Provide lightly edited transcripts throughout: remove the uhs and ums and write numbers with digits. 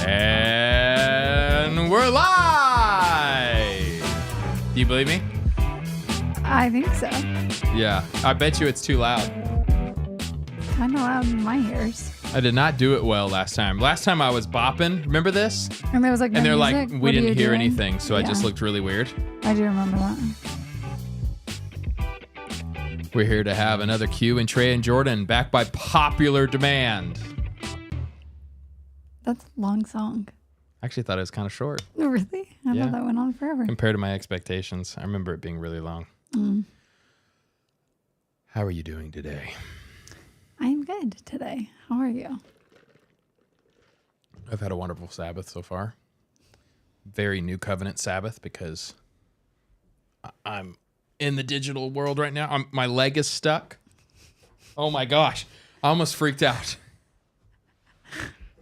And we're live! Do you believe me? I think so. Yeah. I bet you it's too loud. Kind of loud in my ears. I did not do it well last time. Last time I was bopping. Remember this? And there was like no And they're music. like, we What are didn't you hear doing? anything, so I just Yeah. looked really weird. I do remember that. We're here to have another Q&Trey and Jordan back by popular demand. That's a long song. I actually thought it was kind of short Really? I Yeah. thought that went on forever. compared to my expectations. I remember it being really long. How are you doing today? I'm good today. How are you? I've had a wonderful Sabbath so far. Very new covenant Sabbath because I'm in the digital world right now. My leg is stuck. Oh my gosh. I almost freaked out.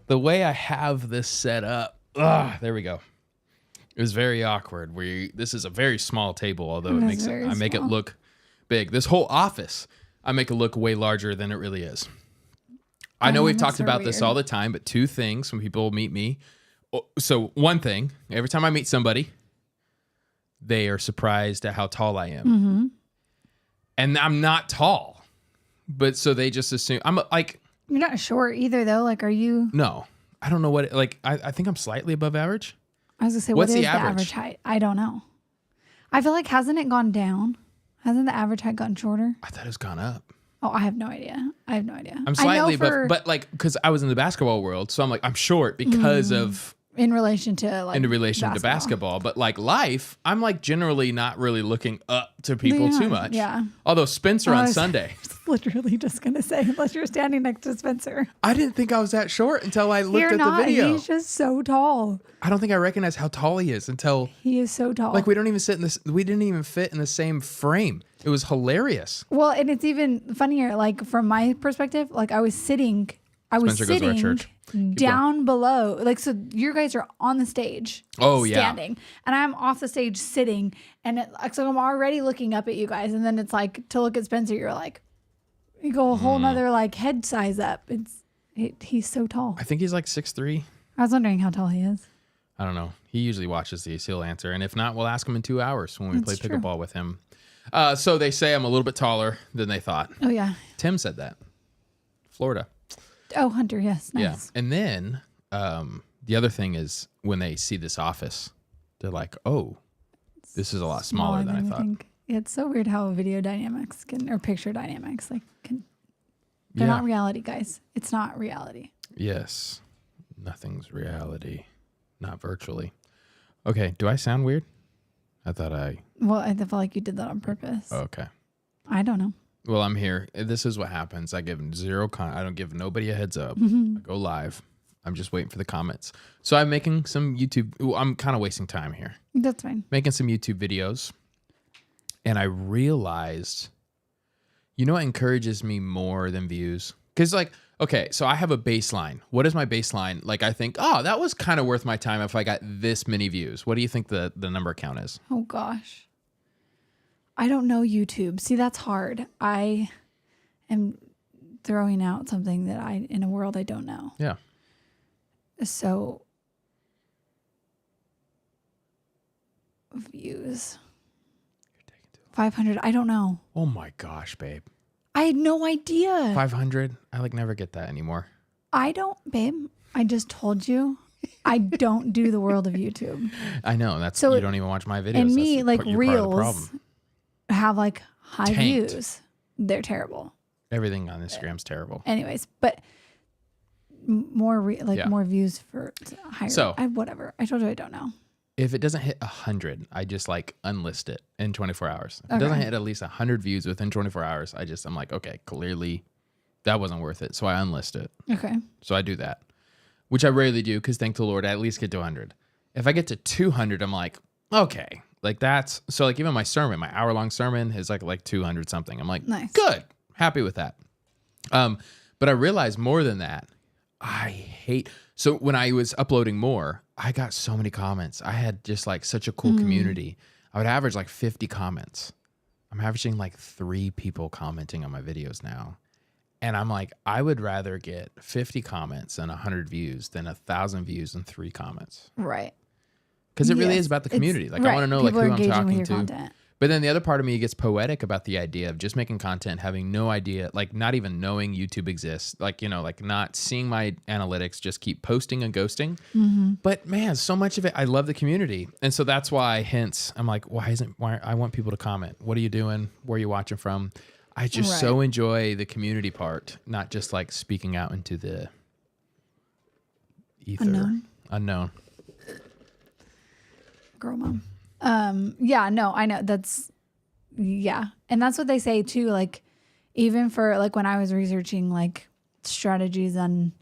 The way I have this set up. There we go. It was very awkward. This is a very small table, although It is makes very I make it small. look big. This whole office, I make it look way larger than it really is. I know we've talked Dynamics are about this weird. all the time, but two things when people meet me. So one thing, every time I meet somebody, they are surprised at how tall I am. Mm-hmm. And I'm not tall. But so they just assume I'm like, You're not short either, though. Like, are you? no, I don't know what, I think I'm slightly above average. I was gonna say, What's what the is the average? average height? I don't know. I feel like hasn't it gone down? Hasn't the average height gotten shorter? I thought it's gone up. Oh, I have no idea. I'm I'm slightly, but like, because I was in the basketball world, so I'm like, I'm short because of in relation to like in relation to basketball. But like life, I'm like generally not really looking up to people Yeah, too much. yeah. Although Spencer I on was Sunday, literally just gonna say, unless you're standing next to Spencer, I didn't think I was that short until I looked you're at not. the video. He's just so tall. I don't think I recognized how tall he is until He is so tall. like we didn't even fit in the same frame. It was hilarious. Well, and it's even funnier. Like from my perspective, like I was sitting Spencer goes to our church. down below. Like, so you guys are on the stage. Oh, yeah. Standing. And I'm off the stage sitting. And so I'm already looking up at you guys. And then it's like to look at Spencer, you're like, you go a whole nother like head size up. He's so tall. I think he's like 6'3". I was wondering how tall he is. I don't know. He usually watches these. He'll answer. And if not, we'll ask him in 2 hours when we That's play true. pickleball with him. So they say I'm a little bit taller than they thought. Oh, yeah. Tim said that. Florida. Oh, Hunter. Yes. Nice. Yeah. And then the other thing is when they see this office, they're like, oh, this is a lot smaller than I we thought. think. Yeah, it's so weird how video dynamics or picture dynamics they're Yeah. not reality, guys. It's not reality. Yes. Nothing's reality. Not virtually. Okay. Do I sound weird? I thought Well, I feel like you did that on purpose. oh, okay. I don't know. Well, I'm here. This is what happens. I give I don't give nobody a heads up. Mm-hmm. I go live. I'm just waiting for the comments. So I'm making some YouTube. I'm kind of wasting time here. That's fine. Making some YouTube videos. And I realized, you know what encourages me more than views? Because like, okay, so I have a baseline. What is my baseline? Like I think, oh, that was kind of worth my time if I got this many views. What do you think the number count is? Oh, gosh. I don't know YouTube. See, that's hard. I am throwing out something that in a world I don't know. Yeah. So, views. 500. I don't know. Oh my gosh, babe. I had no idea. 500? I like never get that anymore. I don't, babe. I just told you. I don't do the world of YouTube. I know. That's So you don't even watch my videos. And That's me, like you're part of the reels, problem. have like high Tanked. views. They're terrible. Everything on Instagram's terrible. Anyways, but more Yeah. more views for higher. So- whatever. I told you I don't know. If it doesn't hit 100, I just like unlist it in 24 hours. If it Okay. doesn't hit at least 100 views within 24 hours, I'm like, okay, clearly that wasn't worth it. So I unlist it. Okay. So I do that, which I rarely do because thank the Lord, I at least get to 100. If I get to 200, I'm like, okay, like that's so like even my sermon, my hour-long sermon is like 200 something. I'm like, Nice. good, happy with that. But I realized more than that, so when I was uploading more, I got so many comments. I had just like such a cool community. I would average like 50 comments. I'm averaging like 3 people commenting on my videos now. And I'm like, I would rather get 50 comments and 100 views than 1,000 views and 3 comments. Right. Because it really Yes, is about the community. Like, right. I want to know People like are who I'm engaging with talking your to. content. But then the other part of me gets poetic about the idea of just making content, having no idea, like not even knowing YouTube exists, like, you know, like not seeing my analytics, just keep posting and ghosting. Mm-hmm. But man, so much of it, I love the community. And so that's why, hence, I'm like, why I want people to comment. What are you doing? Where are you watching from? I just so enjoy the community part, not just like speaking out into the ether. Unknown. Girl mom. Yeah, no, I know and that's what they say too, like even for like when I was researching like strategies on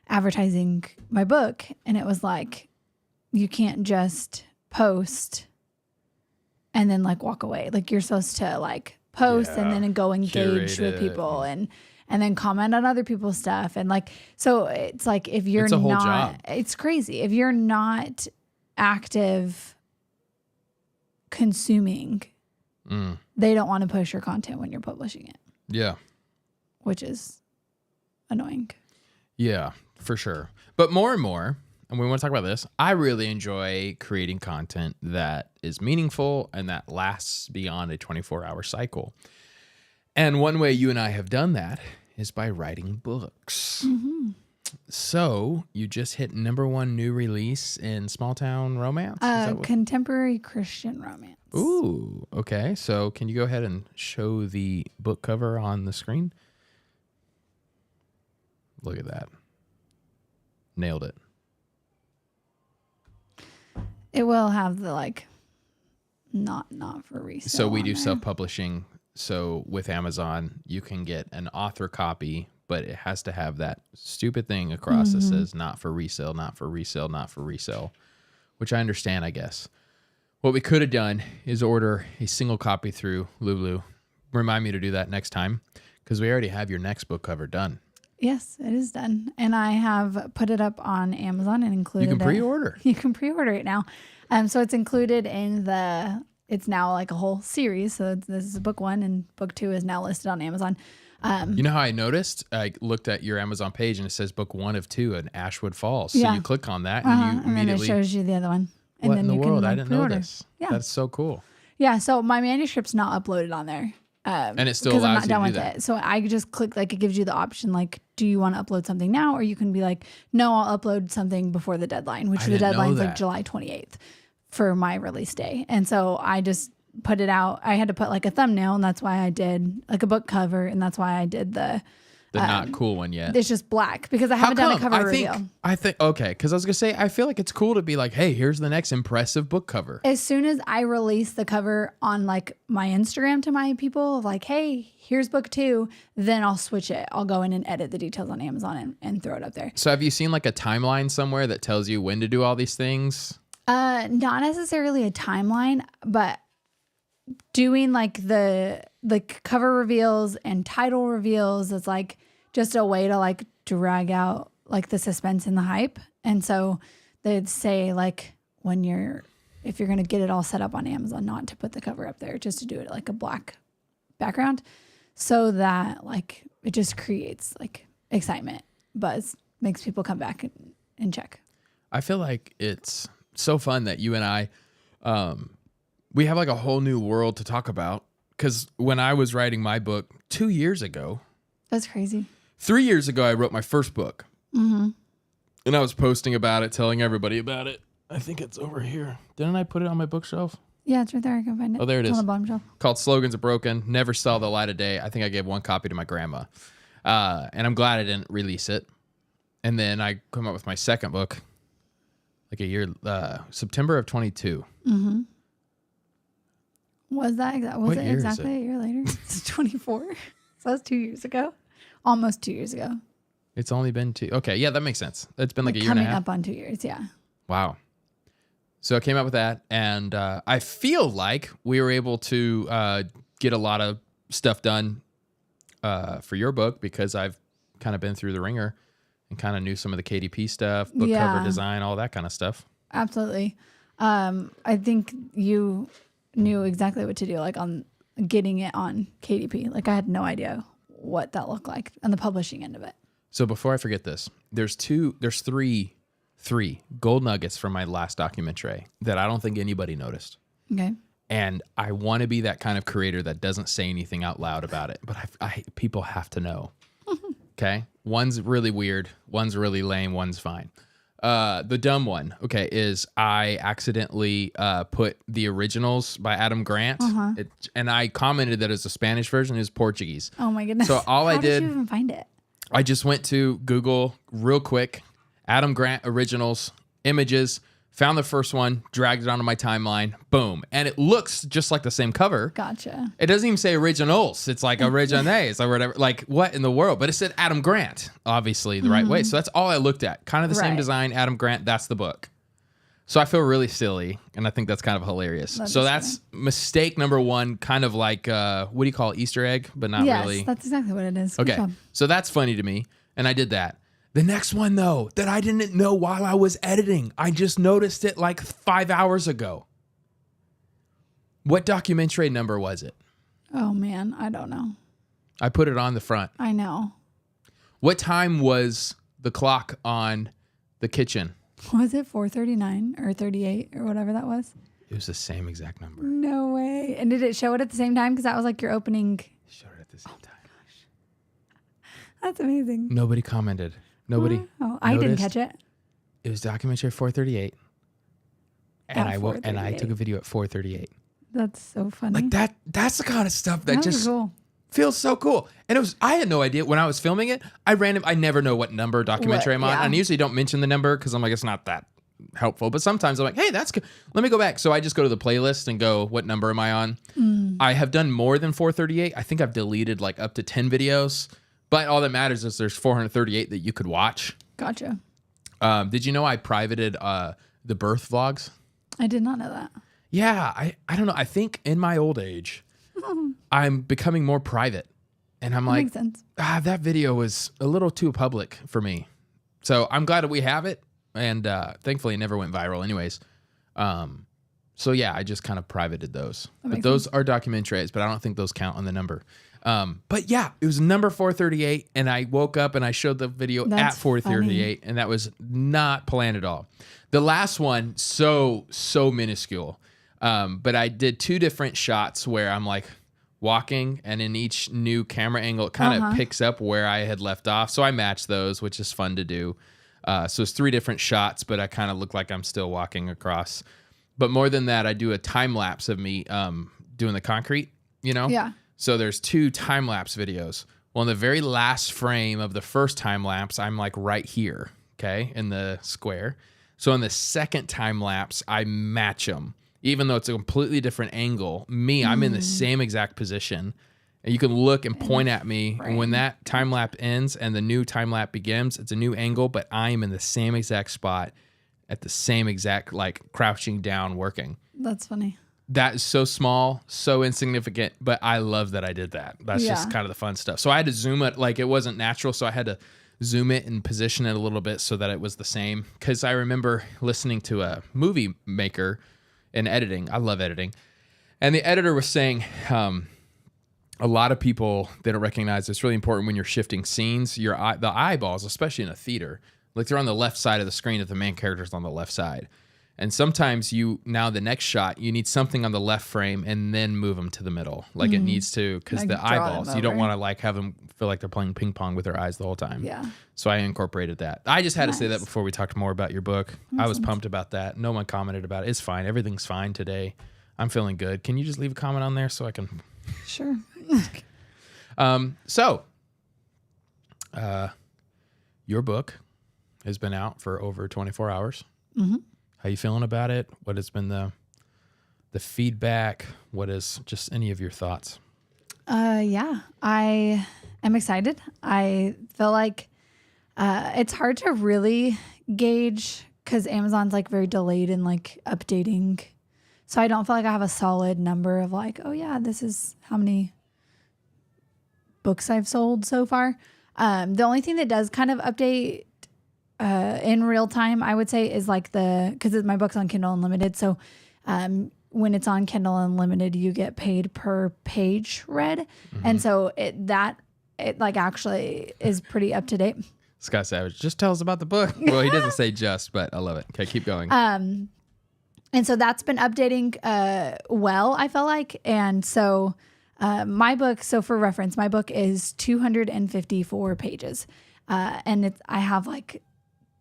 advertising my book, and it was like you can't just post and then like walk away. Like you're supposed to like post and then go engage with people and then comment on other people's stuff, and like so it's like if you're it's a whole not job. It's crazy if you're not active consuming, they don't want to push your content when you're publishing it. Yeah. Which is annoying. Yeah, for sure. But more and more, and we want to talk about this, I really enjoy creating content that is meaningful and that lasts beyond a 24-hour cycle. And one way you and I have done that is by writing books. Mm-hmm. So you just hit #1 new release in small town romance? Contemporary Christian romance. Ooh, okay. So can you go ahead and show the book cover on the screen? Look at that. Nailed it. It will have the like not for resale. So we do self-publishing. So with Amazon, you can get an author copy, but it has to have that stupid thing across that says not for resale, not for resale, not for resale, which I understand, I guess. What we could have done is order a single copy through Lulu. Remind me to do that next time, because we already have your next book cover done. Yes, it is done. And I have put it up on Amazon and included You can pre-order. You can pre-order it now. So it's included in it's now like a whole series. So this is book 1 and book 2 is now listed on Amazon. You know how I noticed? I looked at your Amazon page and it says book 1 of 2 in Ashwood Falls. So you click on that and you immediately... And then it shows you the other one. And what then in the you world? Can, like, I didn't know pre-order. this. Yeah. That's so cool. Yeah, so my manuscript's not uploaded on there. And it still allows you to do that. It. So I just click, like it gives you the option, like, do you want to upload something now? Or you can be like, no, I'll upload something before the deadline, which the deadline's like July 28th for my release day. And so I just put it out. I had to put like a thumbnail, and that's why I did like a book cover, and that's why I did the not cool one yet. It's just black because I haven't done a cover reveal. I think okay, because I was gonna say I feel like it's cool to be like, hey, here's the next impressive book cover. As soon as I release the cover on like my Instagram to my people of like, hey, here's book 2, then I'll switch it. I'll go in and edit the details on Amazon and throw it up there. So have you seen like a timeline somewhere that tells you when to do all these things? Not necessarily a timeline, but doing like the cover reveals and title reveals is like just a way to like drag out like the suspense and the hype. And so they'd say like if you're going to get it all set up on Amazon, not to put the cover up there, just to do it like a black background so that like it just creates like excitement, buzz, makes people come back and check. I feel like it's so fun that you and I, we have like a whole new world to talk about. Because when I was writing my book 2 years ago, that's crazy. 3 years ago, I wrote my first book. Mm-hmm. And I was posting about it, telling everybody about it. I think it's over here. Didn't I put it on my bookshelf? Yeah, it's right there. I can find it. Oh, there it is. On the bottom shelf. Called Slogans Are Broken. Never saw the light of day. I think I gave 1 copy to my grandma. And I'm glad I didn't release it. And then I come up with my second book like a year, September of 22. Mm-hmm. Was it exactly a year later? It's 24. So that's 2 years ago. Almost 2 years ago. It's only been 2. Okay, yeah, that makes sense. It's been like a year and a half. Coming up on 2 years, yeah. Wow. So I came up with that, and I feel like we were able to get a lot of stuff done for your book because I've kind of been through the ringer and kind of knew some of the KDP stuff, book cover design, all that kind of stuff. Absolutely. I think you knew exactly what to do, like on getting it on KDP. Like I had no idea what that looked like on the publishing end of it. So before I forget this, there's three gold nuggets from my last documentary that I don't think anybody noticed. Okay. And I want to be that kind of creator that doesn't say anything out loud about it, but people have to know. Okay. One's really weird. One's really lame. One's fine. The dumb one, okay, is I accidentally put the originals by Adam Grant, and I commented that it's a Spanish version. It was Portuguese. Oh my goodness. So all I How did you even find it? I just went to Google real quick, Adam Grant originals, images, found the first one, dragged it onto my timeline, boom. And it looks just like the same cover. Gotcha. It doesn't even say originals. It's like originates or whatever. Like, what in the world? But it said Adam Grant, obviously, the right way. So that's all I looked at. Kind of the same design, Adam Grant, that's the book. So I feel really silly, and I think that's kind of hilarious. That's mistake number one, kind of like, what do you call it, Easter egg? But not really. Yes, that's exactly what it is. Good Okay, job. so that's funny to me, and I did that. The next one, though, that I didn't know while I was editing, I just noticed it like 5 hours ago. What documentary number was it? Oh, man, I don't know. I put it on the front. I know. What time was the clock on the kitchen? Was it 4:39 or 38 or whatever that was? It was the same exact number. No way. And did it show it at the same time? Because that was like your opening. It showed it at the same time. That's amazing. Nobody commented. Nobody. Oh, I didn't noticed. catch it. It was documentary 4:38, and At I took a video at 4:38. That's so funny. Like that. That's the kind of stuff that was just cool. feels so cool. And it was. I had no idea when I was filming it. I never know what number documentary I'm on. Yeah. And I usually don't mention the number because I'm like, it's not that helpful. But sometimes I'm like, hey, that's good. Let me go back. So I just go to the playlist and go, what number am I on? I have done more than 4:38. I think I've deleted like up to 10 videos. But all that matters is there's 438 that you could watch. Gotcha. Did you know I privated the birth vlogs? I did not know that. Yeah, I don't know. I think in my old age, I'm becoming more private. And I'm like, Makes sense. that video was a little too public for me. So I'm glad that we have it. And thankfully it never went viral anyways. So yeah, I just kind of privated those. But those are documentaries, but I don't think those count on the number. But yeah, it was number 438, and I woke up and I showed the video That's at 438, and that was not planned at all. The last one, so minuscule. But I did two different shots where I'm like walking, and in each new camera angle, it kind of picks up where I had left off. So I matched those, which is fun to do. So it's 3 different shots, but I kind of look like I'm still walking across. But more than that, I do a time lapse of me doing the concrete, you know? Yeah. So there's 2 time lapse videos. Well, in the very last frame of the first time lapse, I'm like right here, okay, in the square. So in the second time lapse, I match them, even though it's a completely different angle. I'm in the same exact position. And you can look and point at me. And when that time lapse ends and the new time lapse begins, it's a new angle, but I am in the same exact spot at the same exact, like, crouching down working. That's funny. That is so small, so insignificant, but I love that I did that. That's just kind of the fun stuff. So I had to zoom it, like it wasn't natural, so I had to zoom it and position it a little bit so that it was the same. Because I remember listening to a movie maker in editing. I love editing. And the editor was saying a lot of people, they don't recognize it's really important when you're shifting scenes, the eyeballs, especially in a theater, like they're on the left side of the screen if the main character's on the left side. And sometimes the next shot, you need something on the left frame and then move them to the middle. Like it needs to, because Like the draw eyeballs, them you don't over. want to like have them feel like they're playing ping pong with their eyes the whole time. Yeah. So I incorporated that. I just had to say that before we talked more about your book. I was sense. pumped about that. No one commented about it. It's fine. Everything's fine today. I'm feeling good. Can you just leave a comment on there so I can? Sure. Your book has been out for over 24 hours. Mm-hmm. How you feeling about it? What has been the feedback? What is just any of your thoughts? Yeah, I am excited. I feel like it's hard to really gauge because Amazon's like very delayed in like updating. So I don't feel like I have a solid number of like, oh yeah, this is how many books I've sold so far. The only thing that does kind of update in real time, I would say, is like because my book's on Kindle Unlimited. So when it's on Kindle Unlimited, you get paid per page read. Mm-hmm. And so that it like actually is pretty up to date. Scott Savage, just tell us about the book. Well, he doesn't say just, but I love it. Okay, keep going. And so that's been updating well, I felt like. And so my book, so for reference, my book is 254 pages. And I have like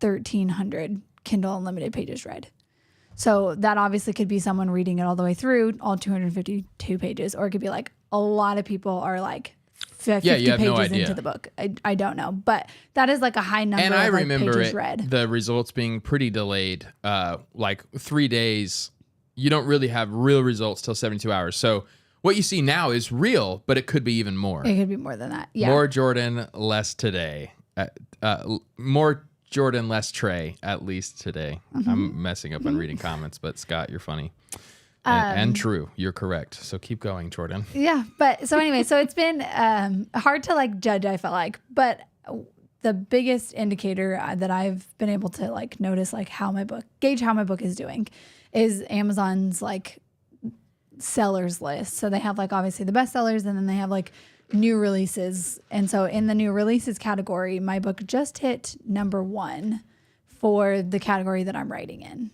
1,300 Kindle Unlimited pages read. So that obviously could be someone reading it all the way through, all 252 pages, or it could be like a lot of people are like 50 pages into the book. I don't know, but that is like a high number and of I like remember pages read. The results being pretty delayed, like 3 days. You don't really have real results till 72 hours. So what you see now is real, but it could be even more. It could be more than that. Yeah. More Jordan, less today. More Jordan, less Trey, at least today. I'm messing up on reading comments, but Scott, you're funny. And true. You're correct. So keep going, Jordan. Yeah. But so anyway, so it's been hard to like judge, I felt like. But the biggest indicator that I've been able to like notice like gauge how my book is doing is Amazon's like sellers list. So they have like obviously the best sellers, and then they have like new releases. And so in the new releases category, my book just hit number 1 for the category that I'm writing in.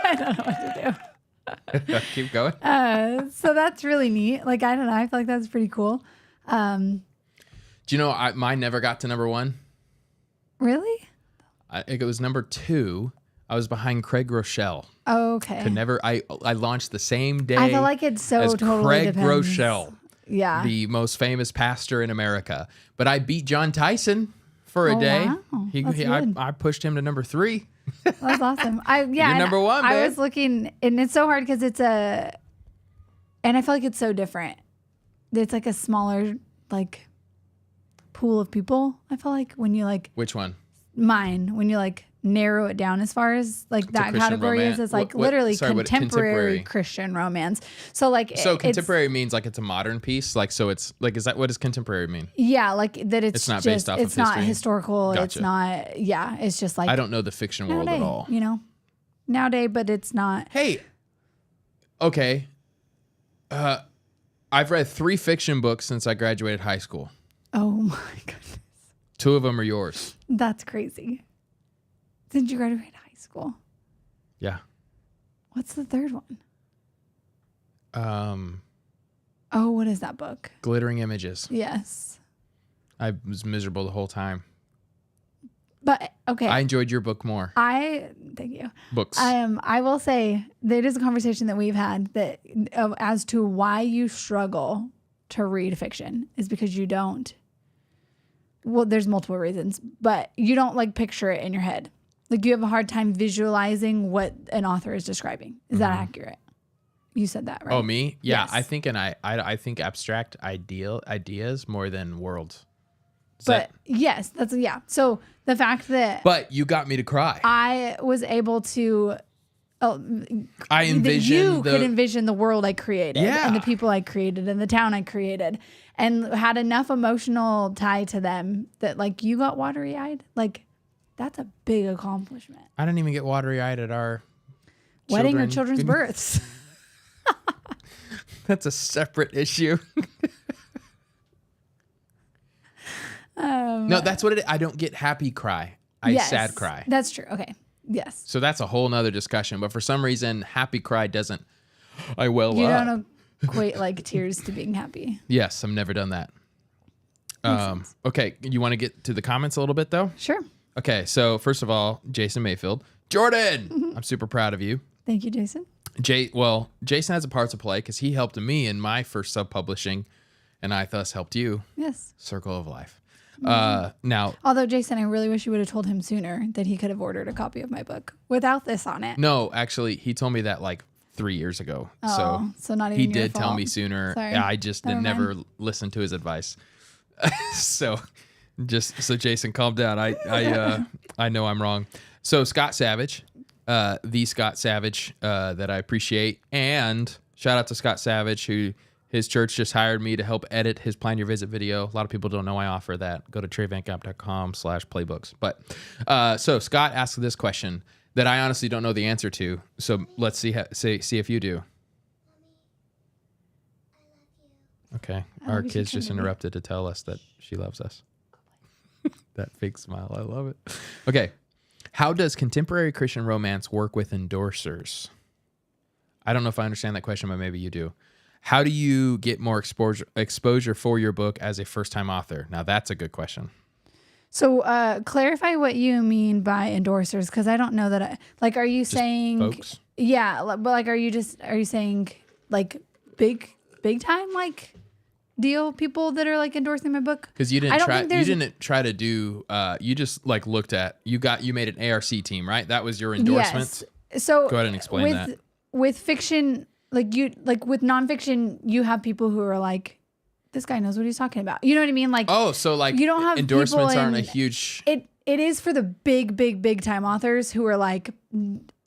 I don't know what to do. Keep going. So that's really neat. Like, I don't know. I feel like that's pretty cool. Do you know, mine never got to number 1. Really? It was number 2. I was behind Craig Rochelle. Oh, okay. I launched the same day. I feel like it's so as totally Craig depends. Rochelle, Yeah. the most famous pastor in America. But I beat John Tyson for a day. Wow. That's good. I pushed him to number 3. That's awesome. You're number 1, babe. I was looking, and it's so hard because and I feel like it's so different. It's like a smaller, like, pool of people. I feel like when you like Which one? mine, when you like narrow it down as far as like that Christian category romance. is like What- literally sorry, what- contemporary Christian romance. So like Contemporary means like it's a modern piece. Like, so it's like, what does contemporary mean? yeah, like that It's not based off of it's not history? historical. It's Gotcha. not it's just like I don't know the fiction world at all. You know, nowadays, but it's not. Hey, okay. I've read 3 fiction books since I graduated high school. Oh my goodness, 2 of them are yours. that's crazy. Did you graduate high school? Yeah. What's the third one? Oh, what is that book? Glittering Images. Yes. I was miserable the whole time. But okay. I enjoyed your book more. Thank you. Books. I will say that it is a conversation that we've had that as to why you struggle to read fiction is because you don't. Well, there's multiple reasons, but you don't like picture it in your head. Like you have a hard time visualizing what an author is describing. Is that accurate? You said that, right? Oh, me? Yeah, Yes. I think I think abstract ideas more than worlds. Yes, that's yeah. So the fact that But you got me to cry. I was able to I envisioned you could envision the world I created Yeah. and the people I created and the town I created and had enough emotional tie to them that like you got watery eyed. Like that's a big accomplishment. I didn't even get watery eyed at our Wedding or children's births. That's a separate issue. No, that's what it is. I don't get happy cry. Yes, sad cry. That's true. Okay. Yes. So that's a whole nother discussion. But for some reason, happy cry doesn't. I well You up. don't equate like tears to being happy. Yes, I've never done that. Okay, you want to get to the comments a little bit though? Sure. Okay, so first of all, Jason Mayfield, Jordan, I'm super proud of you. Thank you, Jason. Jason has a part to play because he helped me in my first sub-publishing, and I thus helped you. Yes. Circle of life. Now, Although, Jason, I really wish you would have told him sooner that he could have ordered a copy of my book without this on it. no, actually, he told me that like 3 years ago. So not even he your did tell fault. me sooner. Sorry. I just Never never mind. listened to his advice. So Jason, calm down. I know I'm wrong. So Scott Savage, the Scott Savage that I appreciate, and shout out to Scott Savage, who his church just hired me to help edit his Plan Your Visit video. A lot of people don't know I offer that. Go to TreyVanCamp.com/playbooks. But so Scott asked this question: that I honestly don't know the answer to. So let's see if you do. Okay. Our kids just interrupted to tell us that she loves us. That fake smile. I love it. Okay. How does contemporary Christian romance work with endorsers? I don't know if I understand that question, but maybe you do. How do you get more exposure for your book as a first-time author? Now, that's a good question. So clarify what you mean by endorsers, because I don't know that. Are you just saying folks? Yeah, but like, are you saying like big time like deal people that are like endorsing my book? Because you didn't try to do. You just like looked at you made an ARC team, right? That was your endorsement. Yes. So go ahead and explain that. With with nonfiction, you have people who are like, this guy knows what he's talking about. You know what I mean? Like, oh, so like, you don't have endorsements aren't a huge. It is for the big time authors who are like,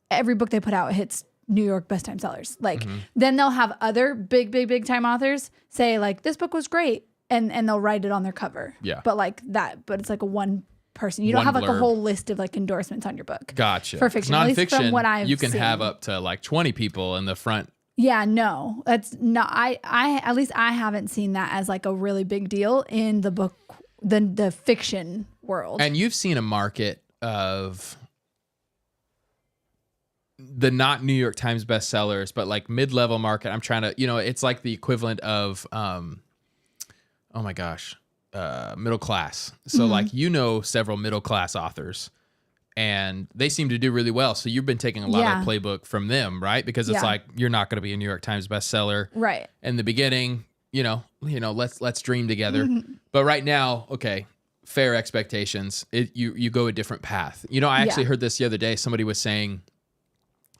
every book they put out hits New York best time sellers. Like, then they'll have other big time authors say like, this book was great, and they'll write it on their cover. Yeah. But it's like a one person. You don't have like a whole list of like endorsements on your book. Gotcha. For fiction, nonfiction, at least from what I've you can seen. have up to like 20 people in the front. Yeah, no, that's not. I at least I haven't seen that as like a really big deal in the book, the fiction world. And you've seen a market of the not New York Times bestsellers, but like mid-level market. I'm trying to, it's like the equivalent of, oh my gosh, middle class. So like, several middle class authors. And they seem to do really well. So you've been taking a lot of playbook from them, right? Because it's like, you're not going to be a New York Times bestseller. Right. In the beginning, let's dream together. But right now, okay, fair expectations. You go a different path. I actually heard this the other day. Somebody was saying,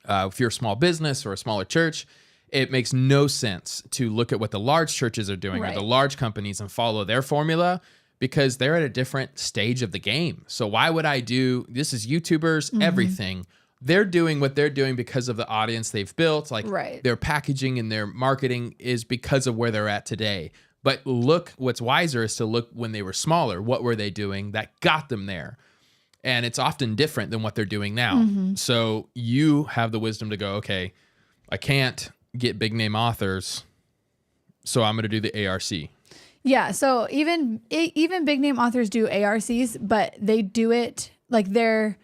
if you're a small business or a smaller church, it makes no sense to look at what the large churches are doing or the large companies and follow their formula, because they're at a different stage of the game. So why would I do, this is YouTubers, everything. They're doing what they're doing because of the audience they've built. Like their packaging and their marketing is because of where they're at today. But look, what's wiser is to look when they were smaller. What were they doing that got them there? And it's often different than what they're doing now. So you have the wisdom to go, okay, I can't get big name authors, so I'm going to do the ARC. Yeah, so even big name authors do ARCs, but they do it like their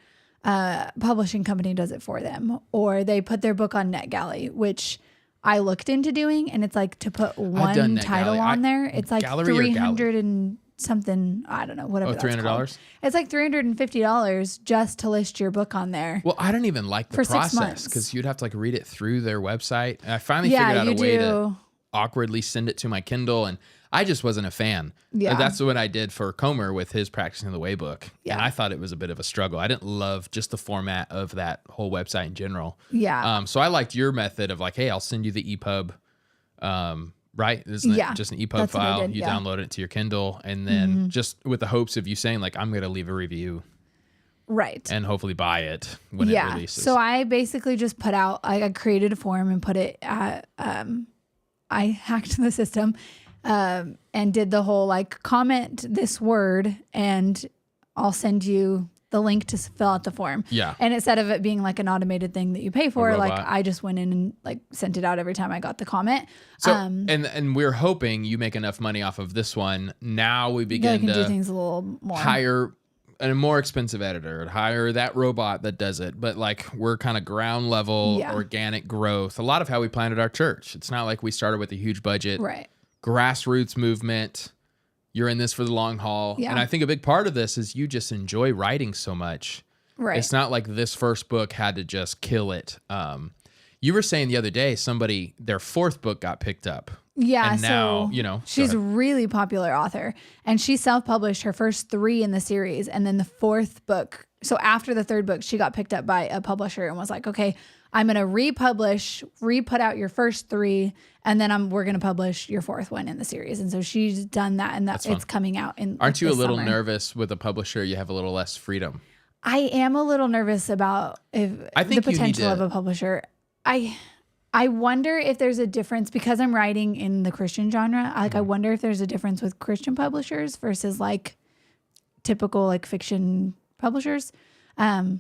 publishing company does it for them, or they put their book on NetGalley, which I looked into doing, and it's like to put one title on there. It's like $300 and something. I don't know, whatever. Oh, $300? It's like $350 just to list your book on there. Well, I don't even like the process because you'd have to like read it through their website. And I finally figured out a way to awkwardly send it to my Kindle, and I just wasn't a fan. Yeah. That's what I did for Comer with his Practicing the Way book. Yeah. And I thought it was a bit of a struggle. I didn't love just the format of that whole website in general. Yeah. So I liked your method of like, hey, I'll send you the EPUB, right? Isn't it just an EPUB file? You download it to your Kindle, and then just with the hopes of you saying like, I'm going to leave a review. Right. And hopefully buy it when it releases. So I basically just put out, I created a form and put it at, I hacked the system. And did the whole like comment this word and I'll send you the link to fill out the form. Yeah. And instead of it being like an automated thing that you pay for, like I just went in and like sent it out every time I got the comment. So, and we're hoping you make enough money off of this one. Now we begin to do things a little more. Hire a more expensive editor, hire that robot that does it. But like we're kind of ground level organic growth. A lot of how we planted our church. It's not like we started with a huge budget. Right. Grassroots movement. You're in this for the long haul. Yeah. And I think a big part of this is you just enjoy writing so much. Right. It's not like this first book had to just kill it. You were saying the other day, their fourth book got picked up. Yeah. And now, she's a really popular author, and she self-published her first 3 in the series. And then the fourth book. So after the third book, she got picked up by a publisher and was like, okay, I'm going to re-put out your first 3, and then we're going to publish your fourth one in the series. And so she's done that, and it's coming out in Aren't you a little nervous with a publisher? You have a little less freedom. I am a little nervous about the potential of a publisher. I wonder if there's a difference, because I'm writing in the Christian genre. I wonder if there's a difference with Christian publishers versus like typical like fiction publishers. I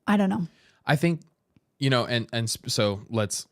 don't know. I think, so let's,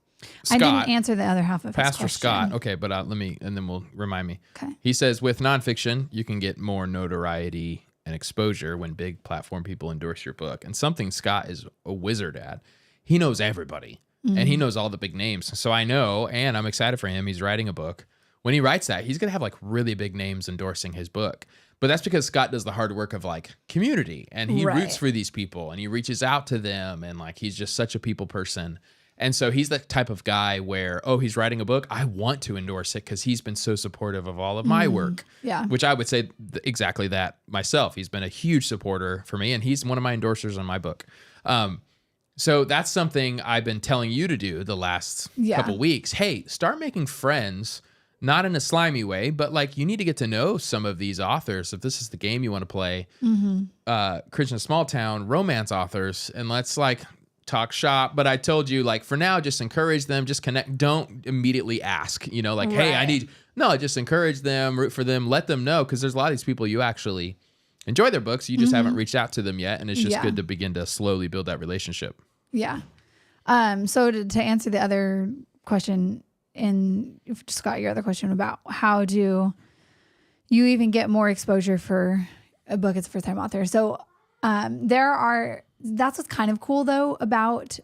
I Scott, didn't answer the other half of his Pastor question. Scott. Okay, but let me, and then we'll remind me. Okay. He says, with nonfiction, you can get more notoriety and exposure when big platform people endorse your book. And something Scott is a wizard at. He knows everybody, and he knows all the big names. So I know, and I'm excited for him. He's writing a book. When he writes that, he's going to have like really big names endorsing his book. But that's because Scott does the hard work of like community, and he roots for these people, and he reaches out to them, and like he's just such a people person. And so he's the type of guy where, he's writing a book, I want to endorse it because he's been so supportive of all of my work. Yeah. Which I would say exactly that myself. He's been a huge supporter for me, and he's one of my endorsers on my book. So that's something I've been telling you to do the last couple weeks. Hey, start making friends, not in a slimy way, but like you need to get to know some of these authors. If this is the game you want to play, Christian Small Town romance authors, and let's like talk shop. But I told you, like, for now, just encourage them, just connect. Don't immediately ask, hey, I need, no, just encourage them, root for them, let them know. Cause there's a lot of these people you actually enjoy their books. You just haven't reached out to them yet. And it's just good to begin to slowly build that relationship. Yeah. So to answer the other question, Scott, your other question about how do you even get more exposure for a book as a first time author? So that's what's kind of cool though about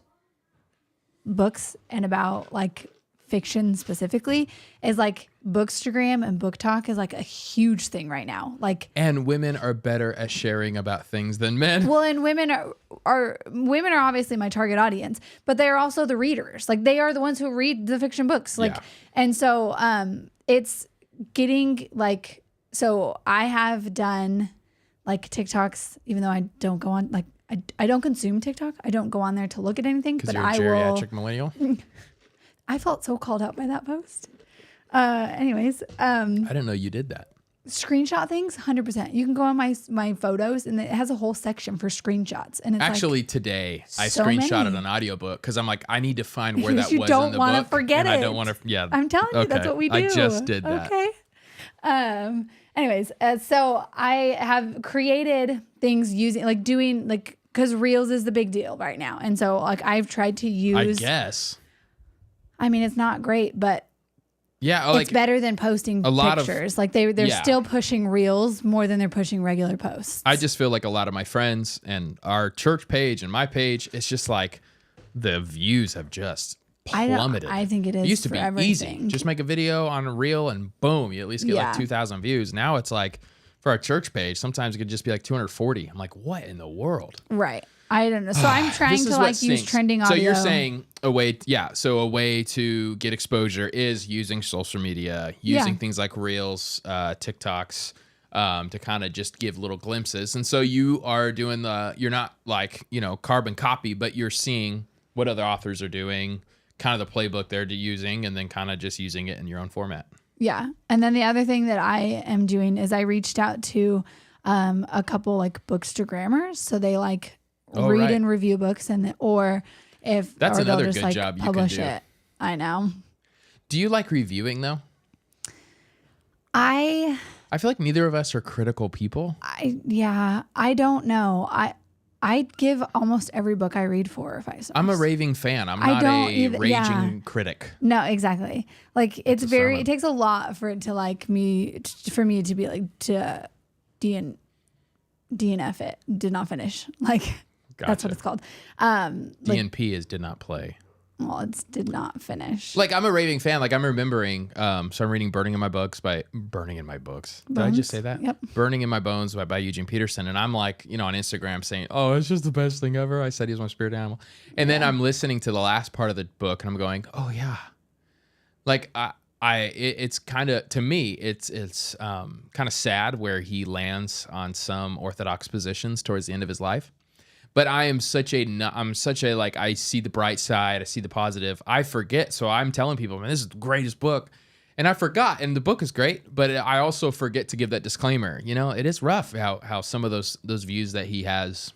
books and about like fiction specifically is like Bookstagram and Book Talk is like a huge thing right now. Like, and women are better at sharing about things than men. Well, and women are obviously my target audience, but they are also the readers. Like they are the ones who read the fiction books. Like, and so it's getting like, so I have done like TikToks, even though I don't go on, like I don't consume TikTok. I don't go on there to look at anything, but you're a geriatric millennial. I felt so called out by that post. Anyways, I didn't know you did that. Screenshot things, 100%. You can go on my photos, and it has a whole section for screenshots. And it's actually like, today I so screenshotted many. an audiobook because I'm like, I need to find where that You was don't in the wanna book. forget and it. I don't want to. Yeah, I'm telling you, that's what we do. I just did that. Okay. Anyways, so I have created things using like doing like because Reels is the big deal right now, and so like I've tried to use. I guess. I mean, it's not great, but yeah, it's better than posting pictures. Like they're still pushing Reels more than they're pushing regular posts. I just feel like a lot of my friends and our church page and my page, it's just like the views have just plummeted. I think it is. It used to be everything. easy. Just make a video on a reel and boom, you at least get like 2,000 views. Now it's like for our church page, sometimes it could just be like 240. I'm like, what in the world? Right. I don't know. So I'm trying to like use trending audio. So you're saying a way to get exposure is using social media, using things like Reels, TikToks, to kind of just give little glimpses. And so you are doing you're not like, carbon copy, but you're seeing what other authors are doing, kind of the playbook they're using, and then kind of just using it in your own format. Yeah. And then the other thing that I am doing is I reached out to a couple like Bookstagrammers. So they like read and review books, or if that's another just, good like, job you publish can do. it. I know. Do you like reviewing though? I feel like neither of us are critical people. I don't know. I give almost every book I read 4 or 5 stars. I'm a raving fan. I'm not a raging critic. No, exactly. Like it takes a lot for it to like me, for me to be like to DNF it, did not finish. Like that's what it's called. DNP is did not play. Well, it's did not finish. Like I'm a raving fan. Like I'm remembering. So I'm reading Burning in My Books. Did I just say that? Yep. Burning in My Bones by Eugene Peterson. And I'm like, on Instagram saying, "Oh, it's just the best thing ever." I said he's my spirit animal. And then I'm listening to the last part of the book, and I'm going, "Oh yeah." Like it's kind of, to me, it's kind of sad where he lands on some orthodox positions towards the end of his life. But I'm such a like, I see the bright side, I see the positive. I forget, so I'm telling people, man, this is the greatest book. And I forgot, and the book is great, but I also forget to give that disclaimer. It is rough how some of those views that he has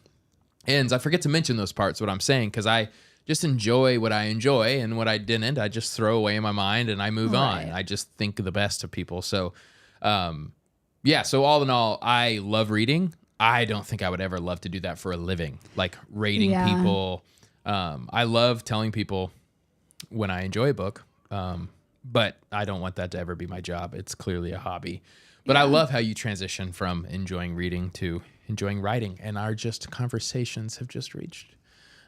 ends. I forget to mention those parts, what I'm saying, because I just enjoy what I enjoy, and what I didn't, I just throw away in my mind and I move on. I just think the best of people. So, so all in all, I love reading. I don't think I would ever love to do that for a living, like rating people. I love telling people when I enjoy a book, but I don't want that to ever be my job. It's clearly a hobby. But I love how you transition from enjoying reading to enjoying writing. And our just conversations have just reached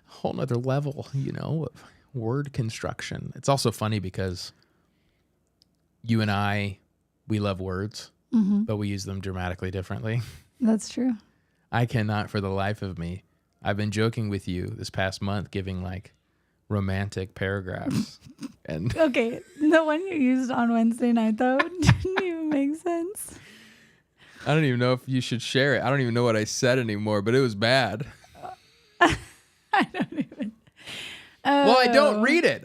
a whole nother level, of word construction. It's also funny because you and we love words, but we use them dramatically differently. That's true. I cannot for the life of me. I've been joking with you this past month, giving like romantic paragraphs. And Okay, the one you used on Wednesday night, though, didn't even make sense. I don't even know if you should share it. I don't even know what I said anymore, but it was bad. I don't even. Well, I don't read it.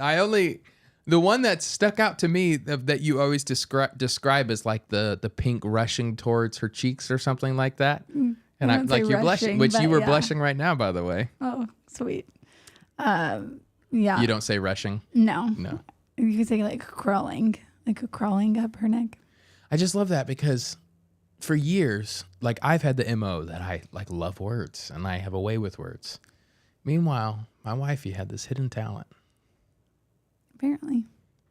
The one that stuck out to me that you always describe as like the pink rushing towards her cheeks or something like that. And I'm like, you're blushing, which you were blushing right now, by the way. Oh, sweet. Yeah. You don't say rushing? No. No. You could say like crawling up her neck. I just love that because for years, like I've had the MO that I like love words and I have a way with words. Meanwhile, my wifey had this hidden talent. Apparently.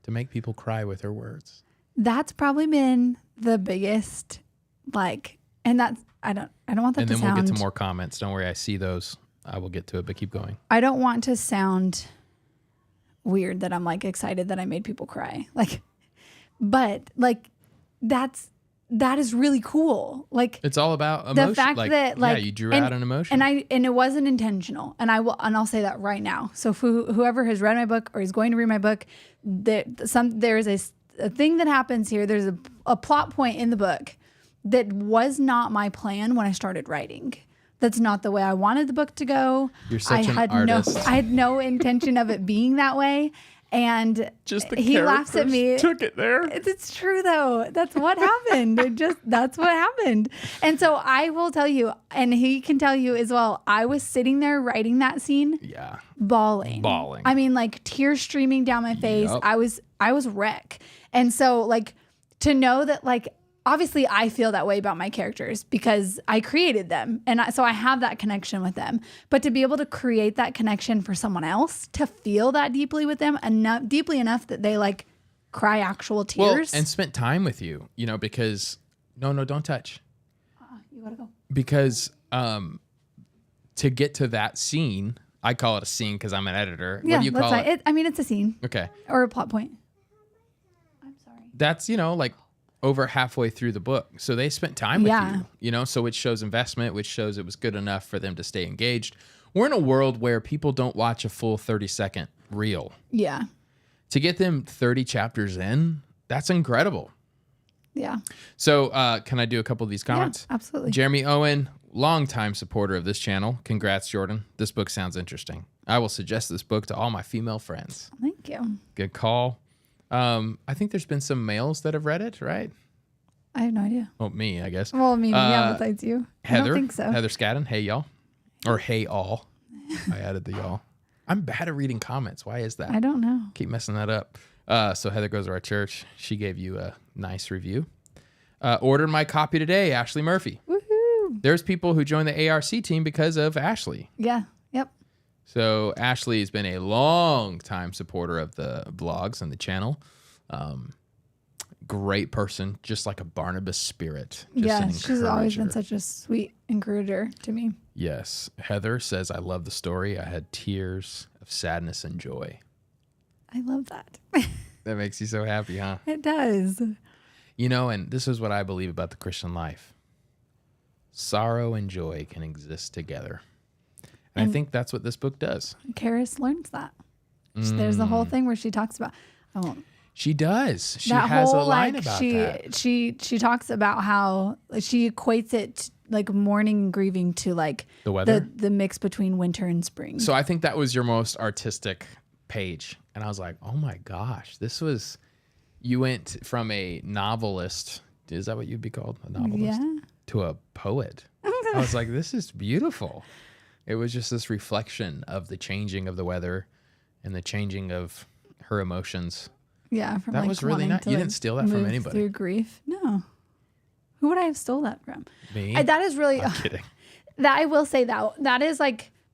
To make people cry with her words. That's probably been the biggest, and that's, I don't want that to sound. And then we'll get to more comments. Don't worry, I see those. I will get to it, but keep going. I don't want to sound weird that I'm like excited that I made people cry. But that is really cool. Like it's all about emotion. The fact that you drew out an emotion. And it wasn't intentional. And I'll say that right now. So whoever has read my book or is going to read my book, there is a thing that happens here. There's a plot point in the book that was not my plan when I started writing. That's not the way I wanted the book to go. You're such an artist. I had no intention of it being that way. And just he laughs at me. Took it there. It's true though. That's what happened. That's what happened. And so I will tell you, and he can tell you as well, I was sitting there writing that scene. Yeah. Bawling. I mean, like tears streaming down my face. Yep. I was wreck. And so to know that obviously I feel that way about my characters because I created them. And so I have that connection with them. But to be able to create that connection for someone else, to feel that deeply with them, deeply enough that they cry actual tears. Well, and spent time with you, because no, don't touch. You gotta go. Because to get to that scene, I call it a scene because I'm an editor. Yeah, what do you call it? I mean, it's a scene. Okay. Or a plot point. I'm sorry. That's, over halfway through the book. So they spent time with you, so it shows investment, which shows it was good enough for them to stay engaged. We're in a world where people don't watch a full 30-second reel. Yeah. To get them 30 chapters in, that's incredible. Yeah. So can I do a couple of these comments? Yeah, absolutely. Jeremy Owen, longtime supporter of this channel. Congrats, Jordan. This book sounds interesting. I will suggest this book to all my female friends. Thank you. Good call. I think there's been some males that have read it, right? I have no idea. Well, me, I guess. Well, I mean, besides you. Heather, I don't think so. Heather Scadden, hey y'all. Or hey all. I added the y'all. I'm bad at reading comments. Why is that? I don't know. Keep messing that up. So Heather goes to our church. She gave you a nice review. Ordered my copy today, Ashley Murphy. Woohoo. There's people who joined the ARC team because of Ashley. Yeah. Yep. So Ashley has been a long time supporter of the vlogs and the channel. Great person, just like a Barnabas spirit. She's always been such a sweet encourager to me. Yes. Heather says, I love the story. I had tears of sadness and joy. I love that. That makes you so happy, huh? It does. And this is what I believe about the Christian life. Sorrow and joy can exist together. And I think that's what this book does. Karis learns that. There's the whole thing where she talks about, She does. She has a line about that. She talks about how she equates it mourning and grieving to the weather, the mix between winter and spring. So I think that was your most artistic page. And I was like, oh my gosh, you went from a novelist. Is that what you'd be called? A novelist? Yeah. To a poet. I was like, this is beautiful. It was just this reflection of the changing of the weather and the changing of her emotions. Yeah, from that was really nice. You didn't steal that from anybody. Through grief, no. Who would I have stole that from? Me. That is really. I'm kidding. That I will say that is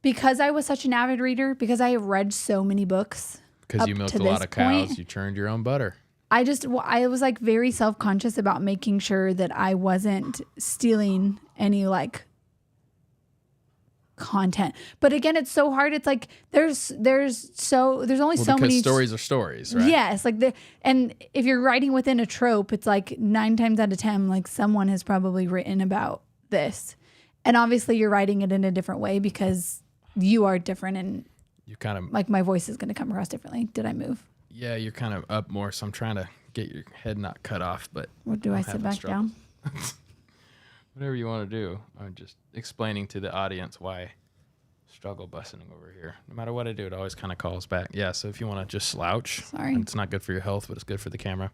because I was such an avid reader, because I have read so many books. Because you milked a lot of cows, you churned your own butter. I was like very self-conscious about making sure that I wasn't stealing any like content. But again, it's so hard. It's like there's only so many stories are stories, right? Yes, like and if you're writing within a trope, it's like 9 times out of 10, like someone has probably written about this, and obviously you're writing it in a different way because you are different, and you kind of like my voice is going to come across differently. Did I move? Yeah, you're kind of up more, so I'm trying to get your head not cut off. But what do I sit back down? Whatever you want to do. I'm just explaining to the audience why I struggle busting over here. No matter what I do, it always kind of calls back. Yeah, so if you want to just slouch. Sorry. It's not good for your health, but it's good for the camera.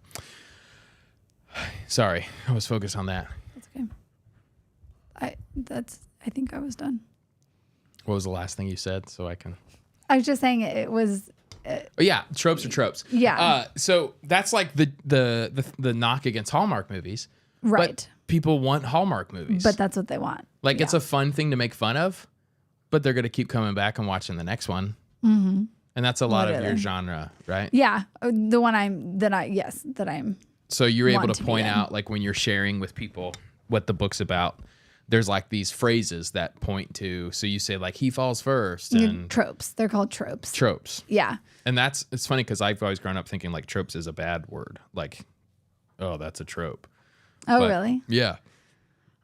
Sorry, I was focused on that. That's okay. I think I was done. What was the last thing you said so I can... I was just saying it was... yeah, tropes are tropes. Yeah. So that's like the knock against Hallmark movies. Right. But people want Hallmark movies. But that's what they want. Like, it's a fun thing to make fun of, but they're going to keep coming back and watching the next one. Mm-hmm. And that's a lot of your genre, right? Yeah. The one I'm... So you're able to point out, like, when you're sharing with people what the book's about, there's like these phrases that point to, so you say like, he falls first. And tropes. They're called tropes. Tropes. Yeah. And it's funny because I've always grown up thinking like tropes is a bad word. Like, oh, that's a trope. Oh, really? Yeah.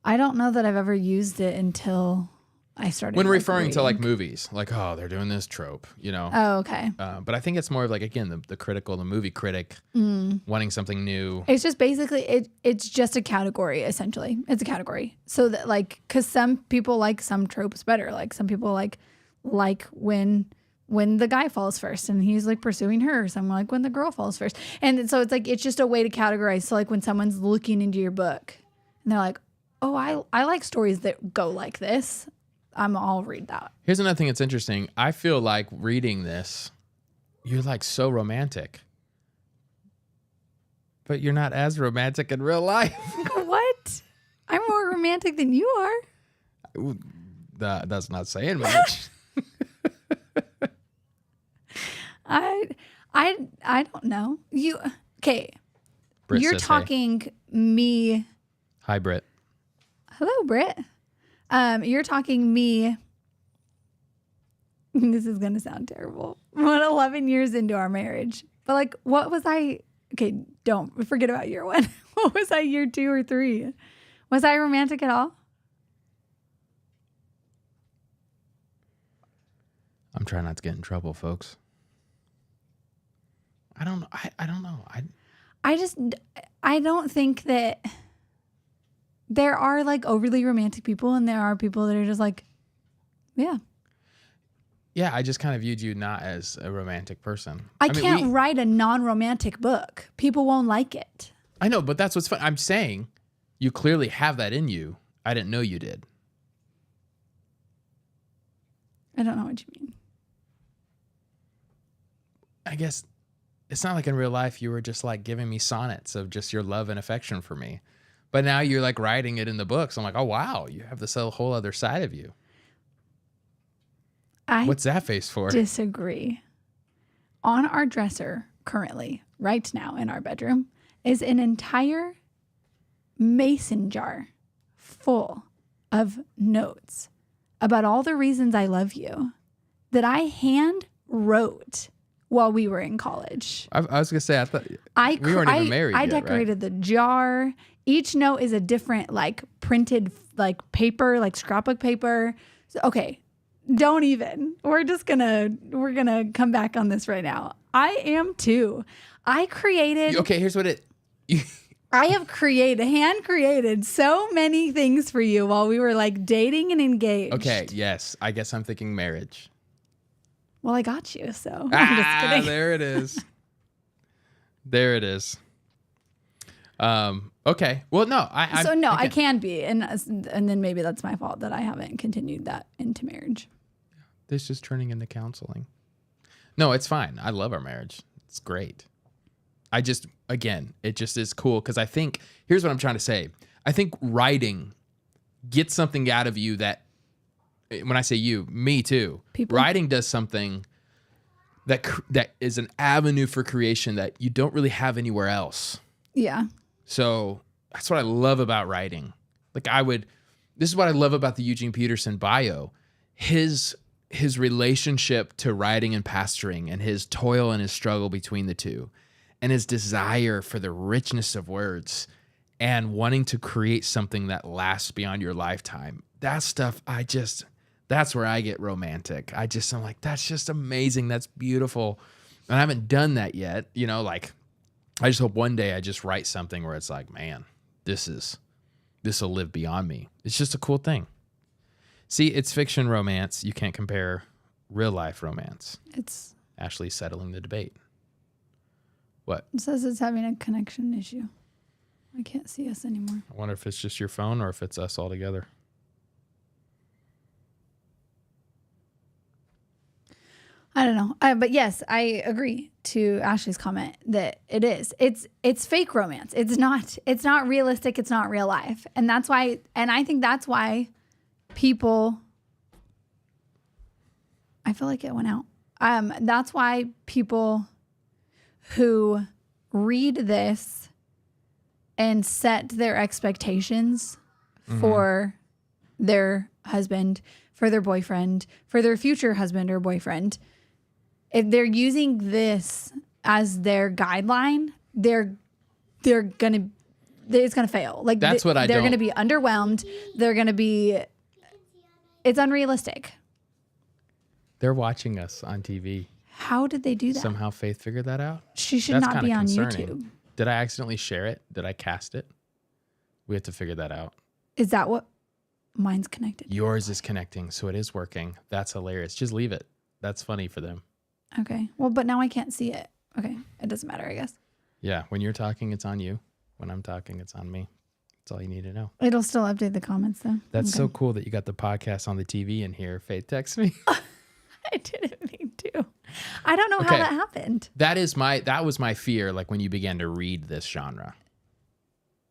I don't know that I've ever used it until I started. When referring to like movies, like, oh, they're doing this trope, you know? Oh, okay. But I think it's more of like, again, the movie critic wanting something new. It's just basically, it's just a category, essentially. It's a category. So that like, because some people like some tropes better. Like some people like when the guy falls first and he's like pursuing her. Some like when the girl falls first. And so it's like, it's just a way to categorize. So like when someone's looking into your book and they're like, oh, I like stories that go like this, I'll read that. Here's another thing that's interesting. I feel like reading this, you're like so romantic, but you're not as romantic in real life. What? I'm more romantic than you are. That's not saying much. I don't know. Okay. Britt You're says, talking me. Hi, Britt. Hello, Britt. You're talking me. This is going to sound terrible. What 11 years into our marriage. But like, what was I? Okay, don't forget about year 1. What was I year 2 or 3? Was I romantic at all? I'm trying not to get in trouble, folks. I don't know. I don't know. I don't think that there are like overly romantic people and there are people that are just like, yeah. Yeah, I just kind of viewed you not as a romantic person. I can't write a non-romantic book. People won't like it. I know, but that's what's fun. I'm saying you clearly have that in you. I didn't know you did. I don't know what you mean. I guess it's not like in real life you were just like giving me sonnets of just your love and affection for me. But now you're like writing it in the books. I'm like, oh, wow, you have this whole other side of you. What's that face for? Disagree. On our dresser currently, right now in our bedroom, is an entire mason jar full of notes about all the reasons I love you that I hand wrote while we were in college. I was going to say, I thought we weren't even married yet, I decorated the jar. Each note is a different like printed like paper, like scrapbook paper. So, okay. Don't even. We're gonna come back on this right now. I am too. I created. Okay, here's what I have hand created so many things for you while we were like dating and engaged. Okay, yes. I guess I'm thinking marriage. Well, I got you, so I'm just kidding. There it is. There it is. Okay. Well, no. I can be, and then maybe that's my fault that I haven't continued that into marriage. This is turning into counseling. No, it's fine. I love our marriage. It's great. It just is cool because I think, here's what I'm trying to say. I think writing gets something out of you that when I say you, me too. People. Writing does something that is an avenue for creation that you don't really have anywhere else. Yeah. So that's what I love about writing. Like this is what I love about the Eugene Peterson bio. His relationship to writing and pastoring and his toil and his struggle between the two and his desire for the richness of words and wanting to create something that lasts beyond your lifetime. That stuff, that's where I get romantic. I'm like, that's just amazing. That's beautiful. And I haven't done that yet. You know, like I just hope one day I just write something where it's like, man, this will live beyond me. It's just a cool thing. See, it's fiction romance. You can't compare real life romance. It's Ashley's settling the debate. What? It says it's having a connection issue. I can't see us anymore. I wonder if it's just your phone or if it's us all together. I don't know. But yes, I agree to Ashley's comment that it is. It's fake romance. It's not realistic. It's not real life. And that's why, and I think that's why people, I feel like it went out. That's why people who read this and set their expectations for their husband, for their boyfriend, for their future husband or boyfriend, if they're using this as their guideline, it's gonna fail. Like that's what they're gonna be underwhelmed. They're gonna be. It's unrealistic. They're watching us on TV. How did they do that? Somehow Faith figured that out. She should That's not be kinda on concerning. YouTube. Did I accidentally share it? Did I cast it? We have to figure that out. Is that what mine's connected? Yours is connecting, so it is working. That's hilarious. Just leave it. That's funny for them. Okay. Well, but now I can't see it. Okay. It doesn't matter, I guess. Yeah. When you're talking, it's on you. When I'm talking, it's on me. That's all you need to know. It'll still update the comments though. That's so cool that you got the podcast on the TV in here. Faith texts me. I didn't mean to. I don't know how that happened. That was my fear, like when you began to read this genre.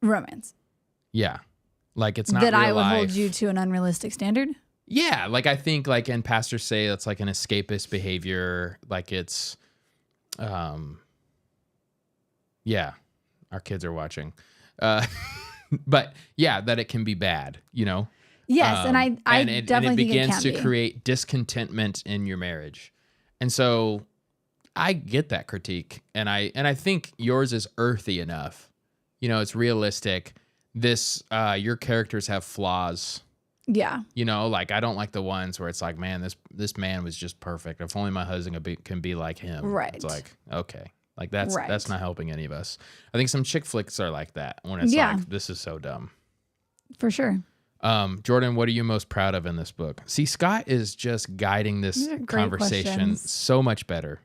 Romance. Yeah. Like it's not that real I would life. hold you to an unrealistic standard. Yeah, like I think like and pastors say that's like an escapist behavior, like it's yeah, our kids are watching. But yeah, that it can be bad, you know? Yes, and I definitely think it begins can to create discontentment in your marriage. And so I get that critique and I think yours is earthy enough. You know, it's realistic. This your characters have flaws. Yeah. You know, like I don't like the ones where it's like, man, this man was just perfect. If only my husband can be like him. Right. It's like, okay. Like that's not helping any of us. I think some chick flicks are like that when it's like, this is so dumb. For sure. Jordan, what are you most proud of in this book? See, Scott is just guiding this conversation so much better.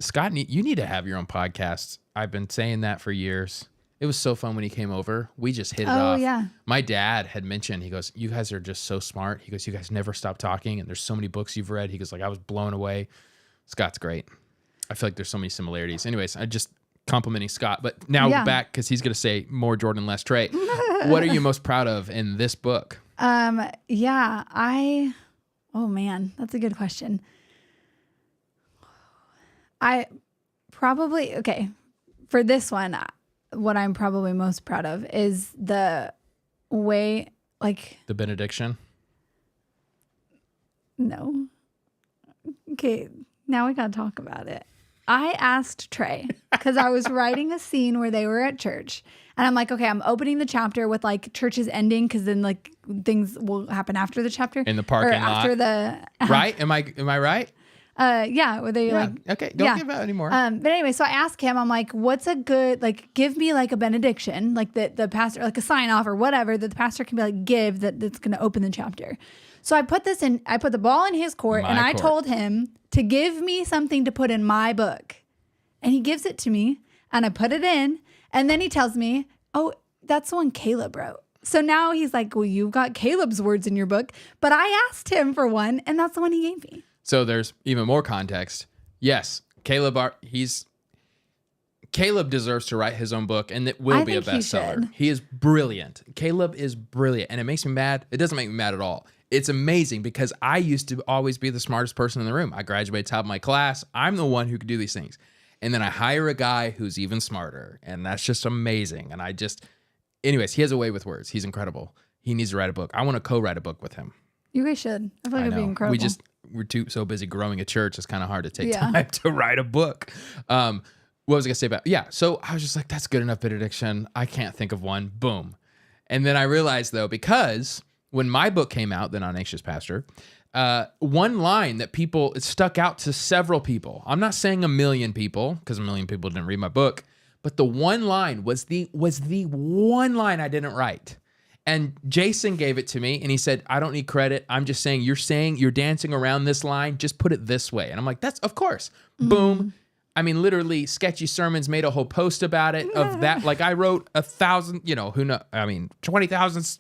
Scott, you need to have your own podcast. I've been saying that for years. It was so fun when he came over. We just hit it off. Yeah. My dad had mentioned, he goes, you guys are just so smart. He goes, you guys never stop talking. And there's so many books you've read. He goes, like, I was blown away. Scott's great. I feel like there's so many similarities. Anyways, I just complimenting Scott. But now back, because he's going to say more Jordan, less Trey. What are you most proud of in this book? Oh man, that's a good question. For this one, what I'm probably most proud of is the way, like... The benediction? No. Okay, now we got to talk about it. I asked Trey, because I was writing a scene where they were at church. And I'm like, okay, I'm opening the chapter with like churches ending, because then like things will happen after the chapter. In the parking lot. After the... Right? Am I right? Yeah, where they okay, don't give out anymore. But anyway, so I asked him, I'm like, what's a good, like, give me like a benediction, like the pastor, like a sign off or whatever that the pastor can be like, give that's going to open the chapter. So I put the ball in his court and I told him to give me something to put in my book. And he gives it to me and I put it in. And then he tells me, oh, that's the one Caleb wrote. So now he's like, well, you've got Caleb's words in your book. But I asked him for one and that's the one he gave me. So there's even more context. Yes, Caleb deserves to write his own book, and it will be a bestseller. He is brilliant. Caleb is brilliant, and it makes me mad. It doesn't make me mad at all. It's amazing because I used to always be the smartest person in the room. I graduated top of my class. I'm the one who could do these things. And then I hire a guy who's even smarter. And that's just amazing. And anyways, he has a way with words. He's incredible. He needs to write a book. I want to co-write a book with him. You guys should. I feel like it'd be incredible. We're so busy growing a church. It's kind of hard to take time to write a book. What was I going to say about, so I was just like, that's good enough benediction. I can't think of one. Boom. And then I realized though, because when my book came out, The Non-Anxious Pastor, one line that it stuck out to several people. I'm not saying a million people, because a million people didn't read my book, but the one line was the one line I didn't write. And Jason gave it to me, and he said, I don't need credit. I'm just saying you're dancing around this line. Just put it this way. And I'm like, that's, of course. Mm-hmm. Boom. I mean, literally, Sketchy Sermons made a whole post about it of that. Like, I wrote 1,000, 20,000.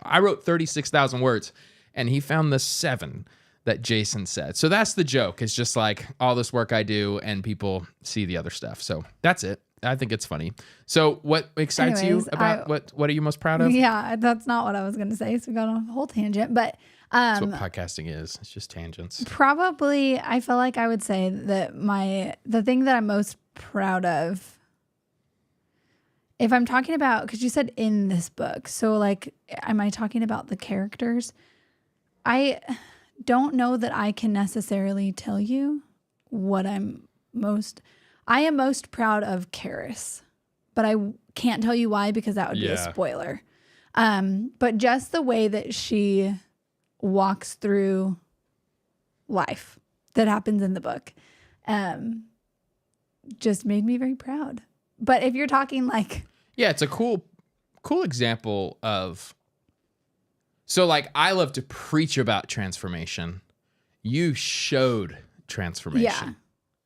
I wrote 36,000 words, and he found the 7 that Jason said. So that's the joke. It's just like all this work I do, and people see the other stuff. So that's it. I think it's funny. So what excites you about what are you most proud of? Yeah, that's not what I was going to say. So we got on a whole tangent, but that's what podcasting is. It's just tangents. Probably, I feel like I would say that the thing that I'm most proud of, if I'm talking about, because you said in this book, so like, am I talking about the characters? I don't know that I can necessarily tell you what I am most proud of Karis, but I can't tell you why because that would be a spoiler. But just the way that she walks through life that happens in the book, just made me very proud. But if you're talking like, it's a cool example of. So like, I love to preach about transformation. You showed transformation.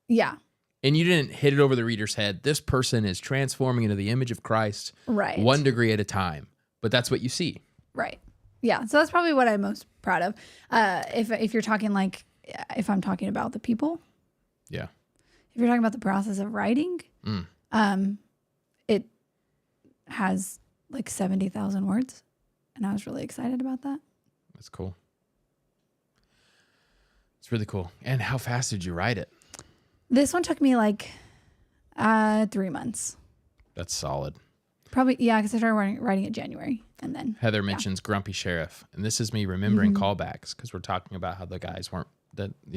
Yeah. And you didn't hit it over the reader's head. This person is transforming into the image of Christ, right? 1 degree at a time. But that's what you see, right? Yeah. So that's probably what I'm most proud of. If you're talking like, if I'm talking about the people, yeah. If you're talking about the process of writing, it has like 70,000 words, and I was really excited about that. That's cool. It's really cool. And how fast did you write it? This one took me like 3 months. That's solid. Probably, because I started writing it January. And then Heather mentions Grumpy Sheriff. And this is me remembering callbacks because we're talking about how the guys weren't,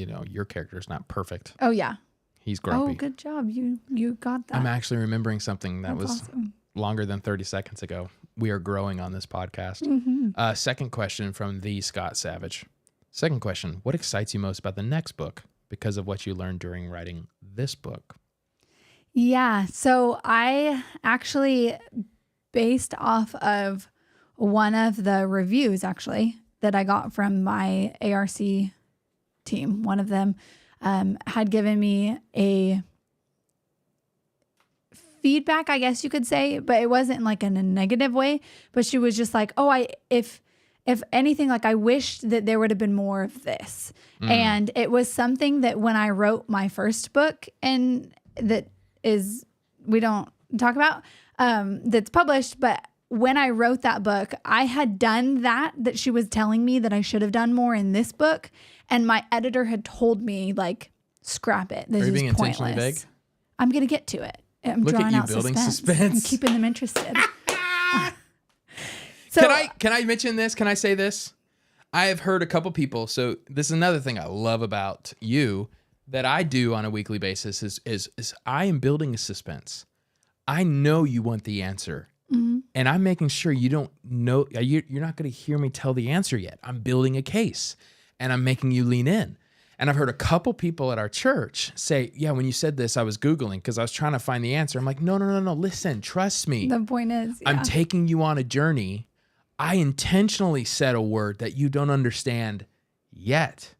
your character's not perfect. Oh, yeah. He's grumpy. Oh, good job. You got that. I'm actually remembering something that was awesome. Longer than 30 seconds ago. We are growing on this podcast. Second question from the Scott Savage. Second question, what excites you most about the next book because of what you learned during writing this book? Yeah, so I actually, based off of one of the reviews actually that I got from my ARC team, one of them had given me a feedback, I guess you could say, but it wasn't like in a negative way, but she was just like, if anything, like I wished that there would have been more of this. And it was something that when I wrote my first book, and that is, we don't talk about, that's published, but when I wrote that book, I had done that she was telling me that I should have done more in this book. And my editor had told me like, scrap it. This Are you is being pointless. intentionally vague? I'm going to get to it. I'm Look drawing at you out building suspense. I'm keeping them interested. So, can I mention this? Can I say this? I have heard a couple people. So this is another thing I love about you that I do on a weekly basis is I am building a suspense. I know you want the answer, and I'm making sure you don't know. You're not going to hear me tell the answer yet. I'm building a case, and I'm making you lean in. And I've heard a couple people at our church say, yeah, when you said this, I was Googling because I was trying to find the answer. I'm like, no. Listen, trust me. The point is, I'm taking you on a journey. I intentionally said a word that you don't understand yet.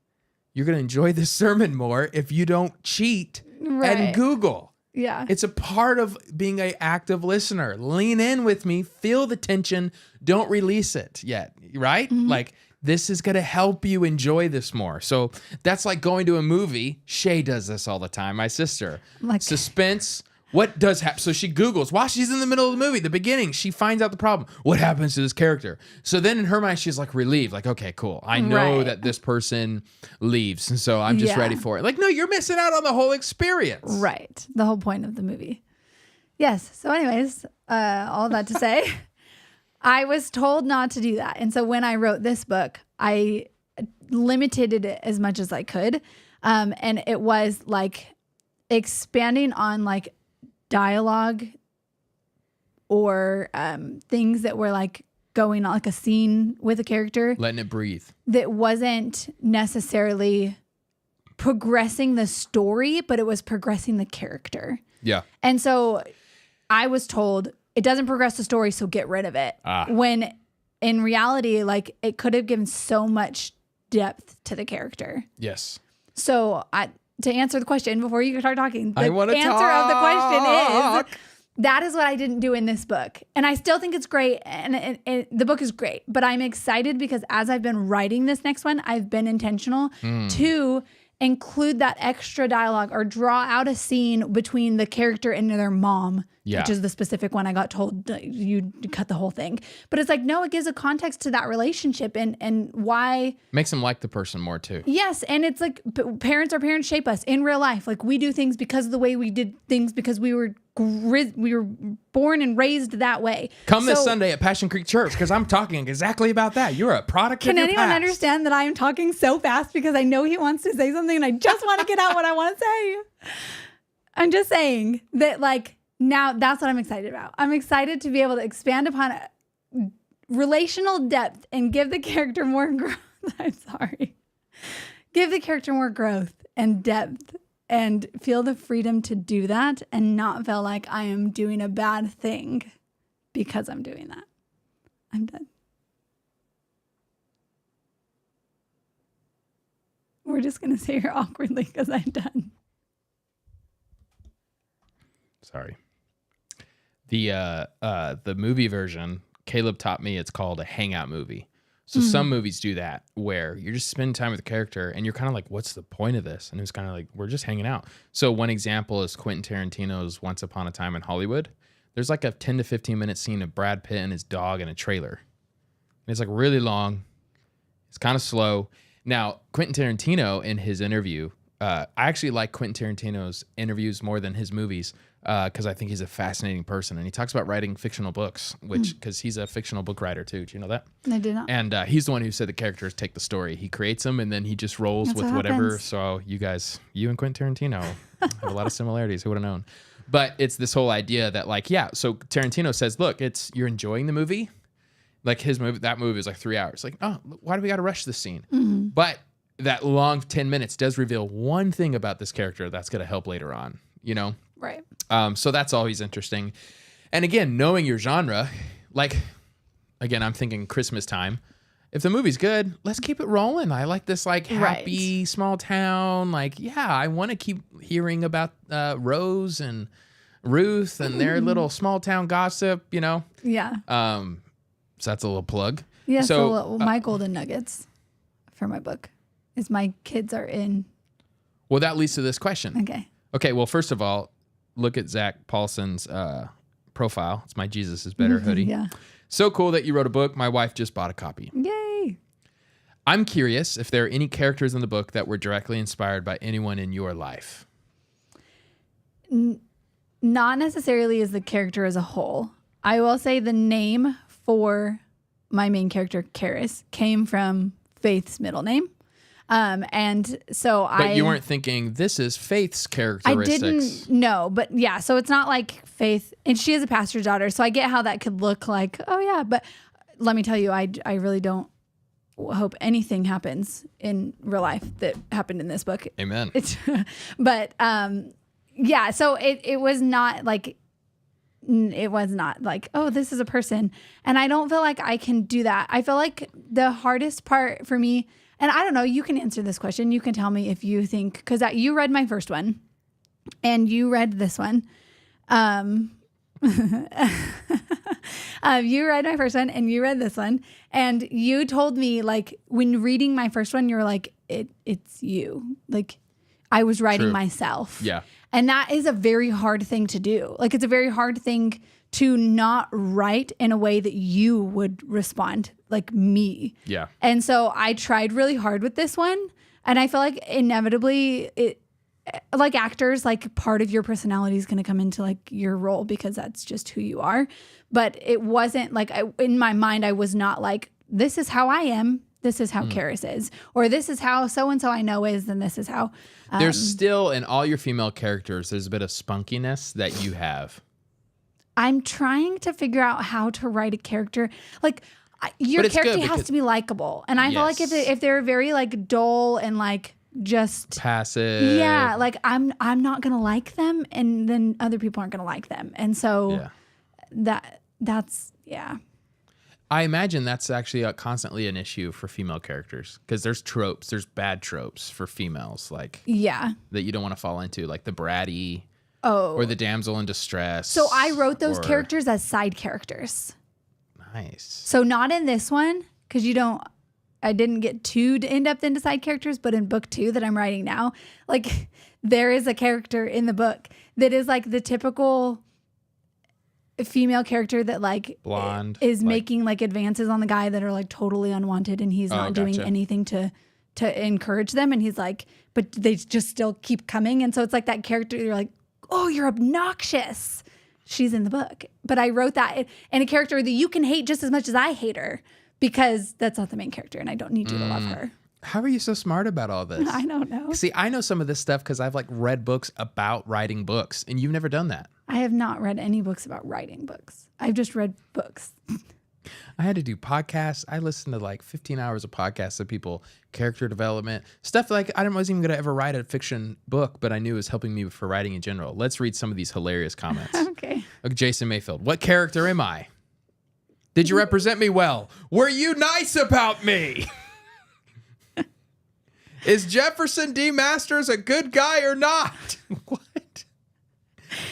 You're going to enjoy this sermon more if you don't cheat and Google. Yeah. It's a part of being an active listener. Lean in with me. Feel the tension. Don't release it yet. Right? Like, this is going to help you enjoy this more. So that's like going to a movie. Shay does this all the time. My sister. Like, suspense. What does happen? So she Googles while she's in the middle of the movie, the beginning, she finds out the problem. What happens to this character? So then in her mind, she's like relieved. Like, okay, cool. I know that this person leaves. And so I'm just ready for it. Like, no, you're missing out on the whole experience. Right. The whole point of the movie. Yes. So anyways, all that to say, I was told not to do that. And so when I wrote this book, I limited it as much as I could. And it was like expanding on like dialogue or things that were like going on, like a scene with a character. Letting it breathe. That wasn't necessarily progressing the story, but it was progressing the character. Yeah. And so I was told it doesn't progress the story, so get rid of it. When in reality, like it could have given so much depth to the character. Yes. So to answer the question before you start talking, the I want to answer of the question is that is what I didn't do in this book. And I still think it's great. And the book is great, but I'm excited because as I've been writing this next one, I've been intentional to include that extra dialogue or draw out a scene between the character and their mom, which is the specific one I got told you cut the whole thing. But it's like, no, it gives a context to that relationship and why. Makes them like the person more too. Yes. And it's like parents shape us in real life. Like we do things because of the way we did things because we were born and raised that way. Come this Sunday at Passion Creek Church because I'm talking exactly about that. You're a product of your past. Can anyone understand that I am talking so fast because I know he wants to say something and I just want to get out what I want to say? I'm just saying that like now that's what I'm excited about. I'm excited to be able to expand upon relational depth and give the character more growth. I'm sorry. Give the character more growth and depth. And feel the freedom to do that and not feel like I am doing a bad thing because I'm doing that. I'm done. We're just going to sit here awkwardly because I'm done. Sorry. The movie version, Caleb taught me it's called a hangout movie. So some movies do that where you're just spending time with the character and you're kind of like, what's the point of this? And it's kind of like, we're just hanging out. So one example is Quentin Tarantino's Once Upon a Time in Hollywood. There's like a 10 to 15 minute scene of Brad Pitt and his dog in a trailer. And it's like really long. It's kind of slow. Now, Quentin Tarantino in his interview, I actually like Quentin Tarantino's interviews more than his movies because I think he's a fascinating person. And he talks about writing fictional books, which because he's a fictional book writer too. Do you know that? I did not. And he's the one who said the characters take the story. He creates them and then he just rolls with whatever. Happens. So you and Quentin Tarantino have a lot of similarities. Who would have known? But it's this whole idea that like, yeah, so Tarantino says, look, you're enjoying the movie. Like that movie is like 3 hours. Like, oh, why do we got to rush this scene? But that long 10 minutes does reveal one thing about this character that's going to help later on, you know? Right. So that's always interesting. And again, knowing your genre, like, again, I'm thinking Christmas time. If the movie's good, let's keep it rolling. I like this like happy small town. Like, yeah, I want to keep hearing about Rose and Ruth and their little small town gossip, you know? Yeah. So that's a little plug. Yeah. So my golden nuggets for my book is my kids are in. Well, that leads to this question. Okay. Well, first of all, look at Zach Paulson's profile. It's my Jesus is Better hoodie. Yeah. So cool that you wrote a book. My wife just bought a copy. Yay. I'm curious if there are any characters in the book that were directly inspired by anyone in your life. Not necessarily as the character as a whole. I will say the name for my main character, Karis, came from Faith's middle name. And so But you weren't thinking this is Faith's characteristics. I didn't know, but yeah, so it's not like Faith, and she is a pastor's daughter, so I get how that could look like, oh yeah, but let me tell you, I really don't hope anything happens in real life that happened in this book. Amen. But yeah, so it was not like, oh, this is a person. And I don't feel like I can do that. I feel like the hardest part for me, and I don't know, you can answer this question. You can tell me if you think, because you read my first one and you read this one. You read my first one and you read this one. And you told me, like, when reading my first one, you were like, it's you. Like, I was writing myself. Yeah. And that is a very hard thing to do. Like, it's a very hard thing to not write in a way that you would respond, like me. Yeah. And so I tried really hard with this one. And I feel like inevitably it, like actors, like part of your personality is going to come into like your role because that's just who you are. But it wasn't like, in my mind, I was not like, this is how I am. This is how Karis is. Or this is how so-and-so I know is. And this is how. There's still, in all your female characters, there's a bit of spunkiness that you have. I'm trying to figure out how to write a character. Like, your character has to be likable. And I feel like if they're very like dull and like just passive. Yeah, like I'm not going to like them, and then other people aren't going to like them. And so that's I imagine that's actually constantly an issue for female characters because there's tropes, there's bad tropes for females like that you don't want to fall into, like the bratty or the damsel in distress. So I wrote those characters as side characters. Nice. So not in this one because I didn't get too in depth into side characters, but in book 2 that I'm writing now, like there is a character in the book that is like the typical female character that like blonde is making like advances on the guy that are like totally unwanted, and he's not doing anything to encourage them, and he's like, but they just still keep coming. And so it's like that character, you're like, oh, you're obnoxious. She's in the book. But I wrote that in a character that you can hate just as much as I hate her, because that's not the main character and I don't need you to love her. How are you so smart about all this? I don't know. See, I know some of this stuff because I've like read books about writing books, and you've never done that. I have not read any books about writing books. I've just read books. I had to do podcasts. I listened to like 15 hours of podcasts of people, character development, stuff like I wasn't even going to ever write a fiction book, but I knew it was helping me for writing in general. Let's read some of these hilarious comments. Okay. Jason Mayfield, what character am I? Did you represent me well? Were you nice about me? Is Jefferson D. Masters a good guy or not? What?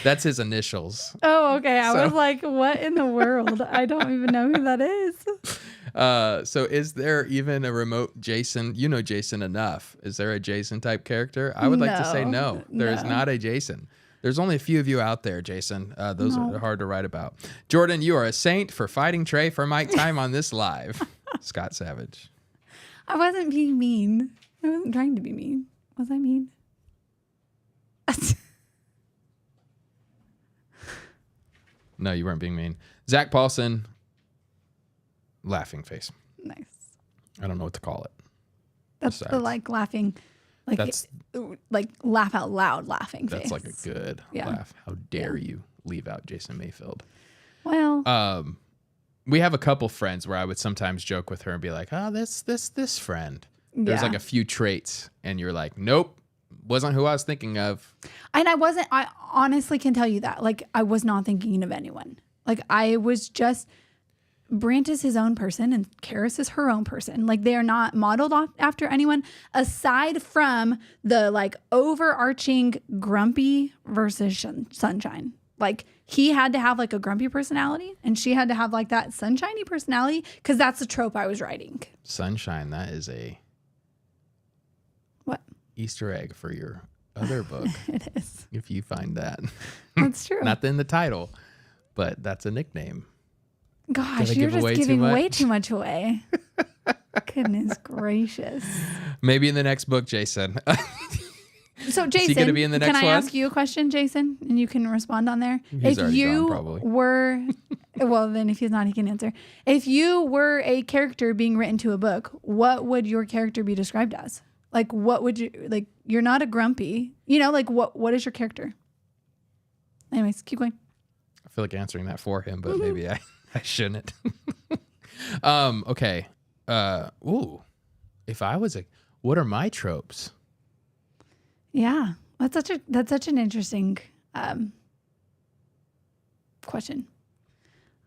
That's his initials. Oh, okay. I was like, what in the world? I don't even know who that is. So is there even a remote Jason? You know Jason enough. Is there a Jason type character? I would like to say no. There is not a Jason. There's only a few of you out there, Jason. Those are hard to write about. Jordan, you are a saint for fighting Trey for Mike time on this live. Scott Savage. I wasn't being mean. I wasn't trying to be mean. Was I mean? No, you weren't being mean. Zach Paulson, laughing face. Nice. I don't know what to call it. That's the like laughing, like like laugh out loud laughing face. That's like a good laugh. How dare you leave out Jason Mayfield? Well, we have a couple friends where I would sometimes joke with her and be like, "Oh, this friend." There's like a few traits, and you're like, "Nope, wasn't who I was thinking of." And I honestly can tell you that. Like, I was not thinking of anyone. Like, I was just, Brant is his own person and Karis is her own person. Like, they are not modeled after anyone aside from the like overarching grumpy versus sunshine. Like, he had to have like a grumpy personality and she had to have like that sunshiny personality, because that's the trope I was writing. Sunshine, that is a what? Easter egg for your other book. It is. If you find that. That's true. Not in the title, but that's a nickname. Gosh, you're just giving way too much away. Goodness gracious. Maybe in the next book, Jason. So, Jason, is he going to be in the next one? Can I ask you a question, Jason? And you can respond on there. He's if you gone, probably. were, well, then if he's not, he can answer. If you were a character being written to a book, what would your character be described as? Like, what would you, like, you're not a grumpy, you know, like, what is your character? Anyways, keep going. I feel like answering that for him, but maybe I shouldn't. Okay. If I was what are my tropes? Yeah, that's such an interesting question.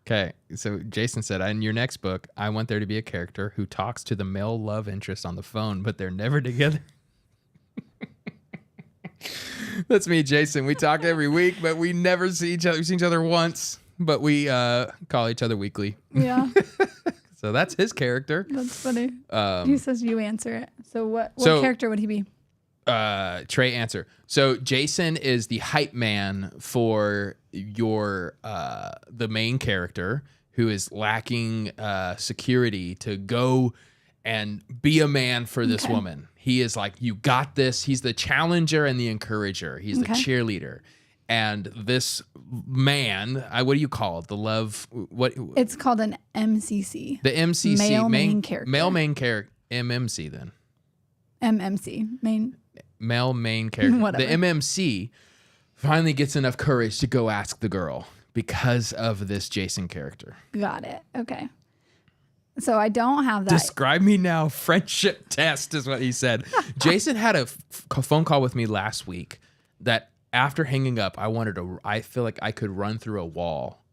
Okay, so Jason said, in your next book, I want there to be a character who talks to the male love interest on the phone, but they're never together. That's me, Jason. We talk every week, but we never see each other. We see each other once, but we call each other weekly. Yeah. So that's his character. That's funny. He says you answer it. So what character would he be? Trey, answer. So Jason is the hype man for your the main character who is lacking security to go and be a man for this woman. He is like, you got this. He's the challenger and the encourager. He's the cheerleader. And this man, what do you call it? The love, what? It's called an MCC. The MCC. Male main character. Male main character. MMC then. MMC. Male main character. Whatever. The MMC finally gets enough courage to go ask the girl because of this Jason character. Got it. Okay. So I don't have that. Describe me now. Friendship test is what he said. Jason had a phone call with me last week that after hanging up, I feel like I could run through a wall.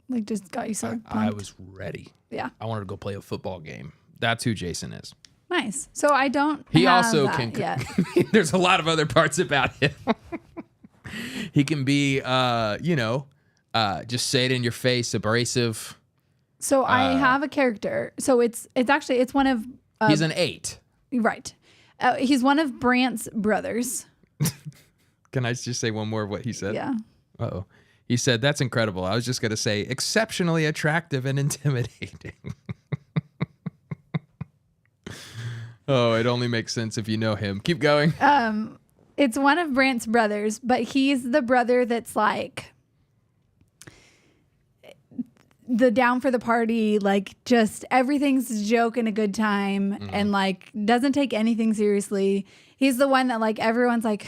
Like just got you so pumped. I was ready. Yeah. I wanted to go play a football game. That's who Jason is. Nice. So I don't He have also that can yet. There's a lot of other parts about him. He can be just say it in your face, abrasive. So I have a character. So it's one of He's an 8. right. He's one of Brant's brothers. Can I just say one more of what he said? Yeah. Uh-oh. He said, that's incredible. I was just going to say exceptionally attractive and intimidating. Oh, it only makes sense if you know him. Keep going. It's one of Brant's brothers, but he's the brother that's like the down for the party, like just everything's a joke and a good time and like doesn't take anything seriously. He's the one that like everyone's like,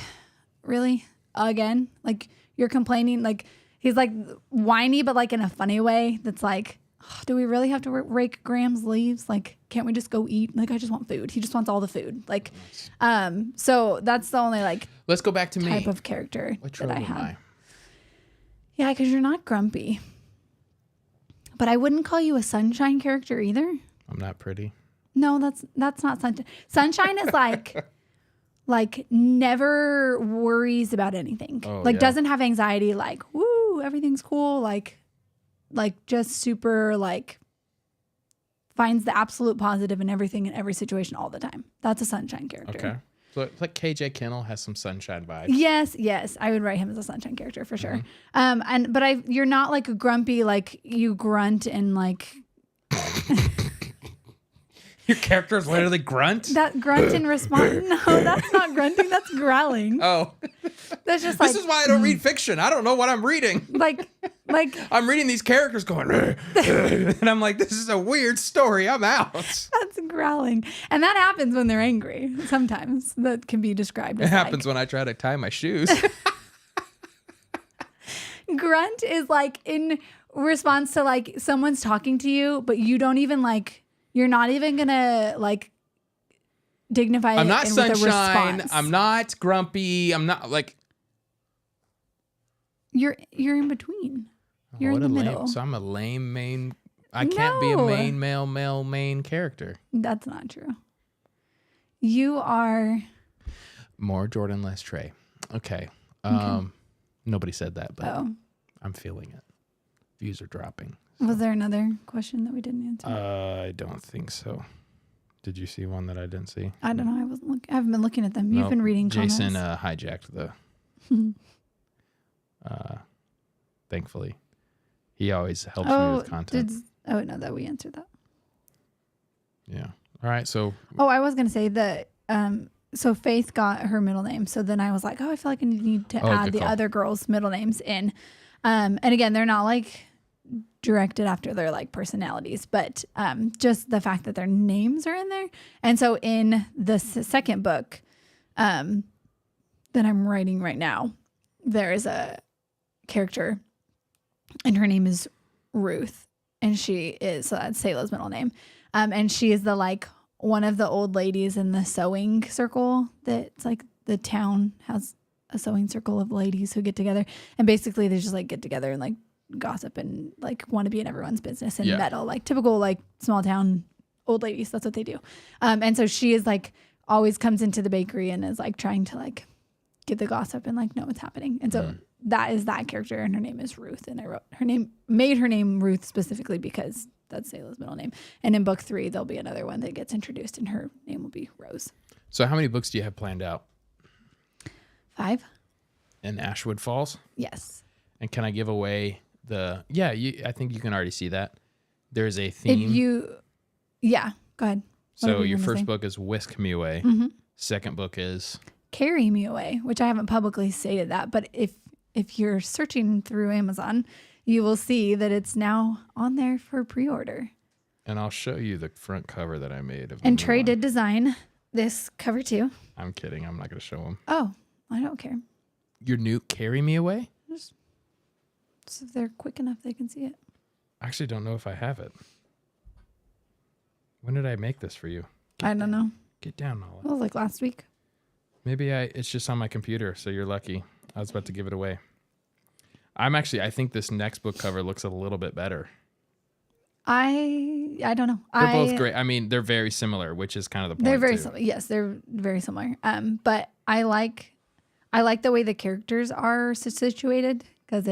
really? Again? Like you're complaining? Like he's like whiny, but like in a funny way that's like, oh, do we really have to rake Graham's leaves? Like, can't we just go eat? Like, I just want food. He just wants all the food. Like, so that's the only like let's go back to type me. of character What that I trope am have. I? Yeah, because you're not grumpy. But I wouldn't call you a sunshine character either. I'm not pretty. No, that's not sunshine. Sunshine is like never worries about anything. Oh, like yeah. doesn't have anxiety. Like woo, everything's cool. Like just super like finds the absolute positive in everything in every situation all the time. That's a sunshine character. Okay. So it's like KJ Kennel has some sunshine vibes. Yes, I would write him as a sunshine character for sure. But you're not like a grumpy, like you grunt and like Your character is literally grunt? that grunt in response. No, that's not grunting. That's growling. Oh. That's just like This is why I don't read fiction. I don't know what I'm reading. like I'm reading these characters going, and I'm like, this is a weird story. I'm out. that's growling, and that happens when they're angry. Sometimes that can be described. It As happens when I try to tie my shoes. grunt is like in response to like someone's talking to you, but you don't even like. You're not even gonna like dignify. I'm not it with a sunshine. response. I'm not grumpy. I'm not like. You're in between. You're What in the a middle. lame. So I'm a lame main. I can't be a No. male main character. That's not true. You are. More Jordan, less Trey. Okay. Nobody said that, but Oh, I'm feeling it. Views are dropping. was there another question that we didn't answer? I don't think so. Did you see one that I didn't see? I don't know. I haven't been looking at them. You've Nope. been reading Jason comments. hijacked the. Thankfully, he always helps me with content. no, that we answered that. Yeah. All right. So Oh, I was gonna say that. So Faith got her middle name. So then I was like, oh, I feel like I need to add good the call. other girls' middle names in. And again, they're not like directed after their like personalities, but just the fact that their names are in there. And so in the second book that I'm writing right now, there is a character and her name is Ruth, and she is, so that's Selah's middle name. And she is the like one of the old ladies in the sewing circle that's like the town has a sewing circle of ladies who get together, and basically they just like get together and like gossip and like want to be in everyone's business and meddle, like typical like small town old ladies. That's what they do. And so she is like always comes into the bakery and is like trying to like get the gossip and like know what's happening. And so that is that character, and her name is Ruth. And I wrote made her name Ruth specifically because That's Sayla's middle name. And in book 3, there'll be another one that gets introduced, and her name will be Rose. So how many books do you have planned out? 5. In Ashwood Falls? Yes. And can I give away I think you can already see that. There's a theme. Yeah, go ahead. So your first book is Whisk Me Away. Mm-hmm. Second book is Carry Me Away, which I haven't publicly stated that, but if you're searching through Amazon, you will see that it's now on there for pre-order. And I'll show you the front cover that I made. And Trey did design this cover too. I'm kidding. I'm not going to show him. Oh, I don't care. Your new Carry Me Away? So if they're quick enough, they can see it. I actually don't know if I have it. When did I make this for you? I don't know. Get down, Nala. It was like last week. Maybe it's just on my computer, so you're lucky. I was about to give it away. I think this next book cover looks a little bit better. I don't know. They're both great. I mean, they're very similar, which is kind of the point. They're very similar. Yes, they're very similar. But I like the way the characters are situated because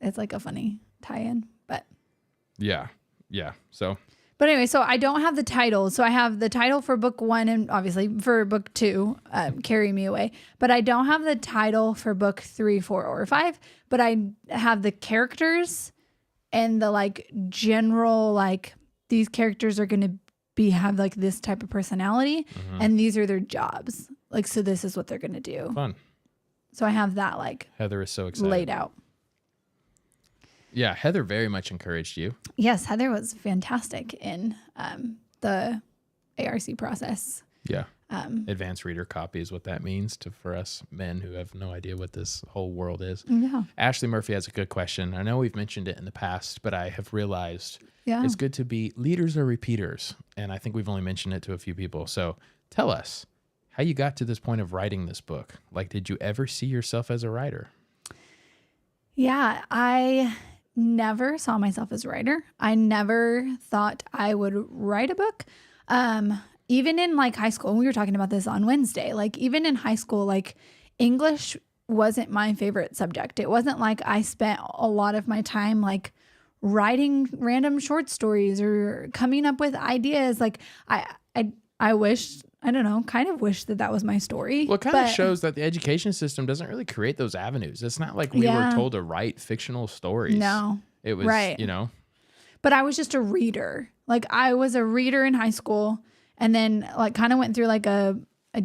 it's like a funny tie-in. But yeah. So. But anyway, so I don't have the title. So I have the title for book 1 and obviously for book 2, Carry Me Away. But I don't have the title for book 3, 4, or 5. But I have the characters and the like general, like these characters are going to have like this type of personality. Mm-hmm. And these are their jobs. Like, so this is what they're going to do. Fun. So I have that like Heather is so excited. Laid out. Yeah, Heather very much encouraged you. Yes, Heather was fantastic in the ARC process. Yeah. Advanced reader copy is what that means for us men who have no idea what this whole world is. Yeah. Ashley Murphy has a good question. I know we've mentioned it in the past, but I have realized it's good to be leaders or repeaters. And I think we've only mentioned it to a few people. So tell us how you got to this point of writing this book. Like, did you ever see yourself as a writer? Yeah, I never saw myself as a writer. I never thought I would write a book. Even in like high school, and we were talking about this on Wednesday, like even in high school, like English wasn't my favorite subject. It wasn't like I spent a lot of my time like writing random short stories or coming up with ideas. Like I wish, I don't know, kind of wish that was my story. Well, it kind of shows that the education system doesn't really create those avenues. It's not like we were told to write fictional stories. No. It was, But I was just a reader. Like I was a reader in high school and then like kind of went through like I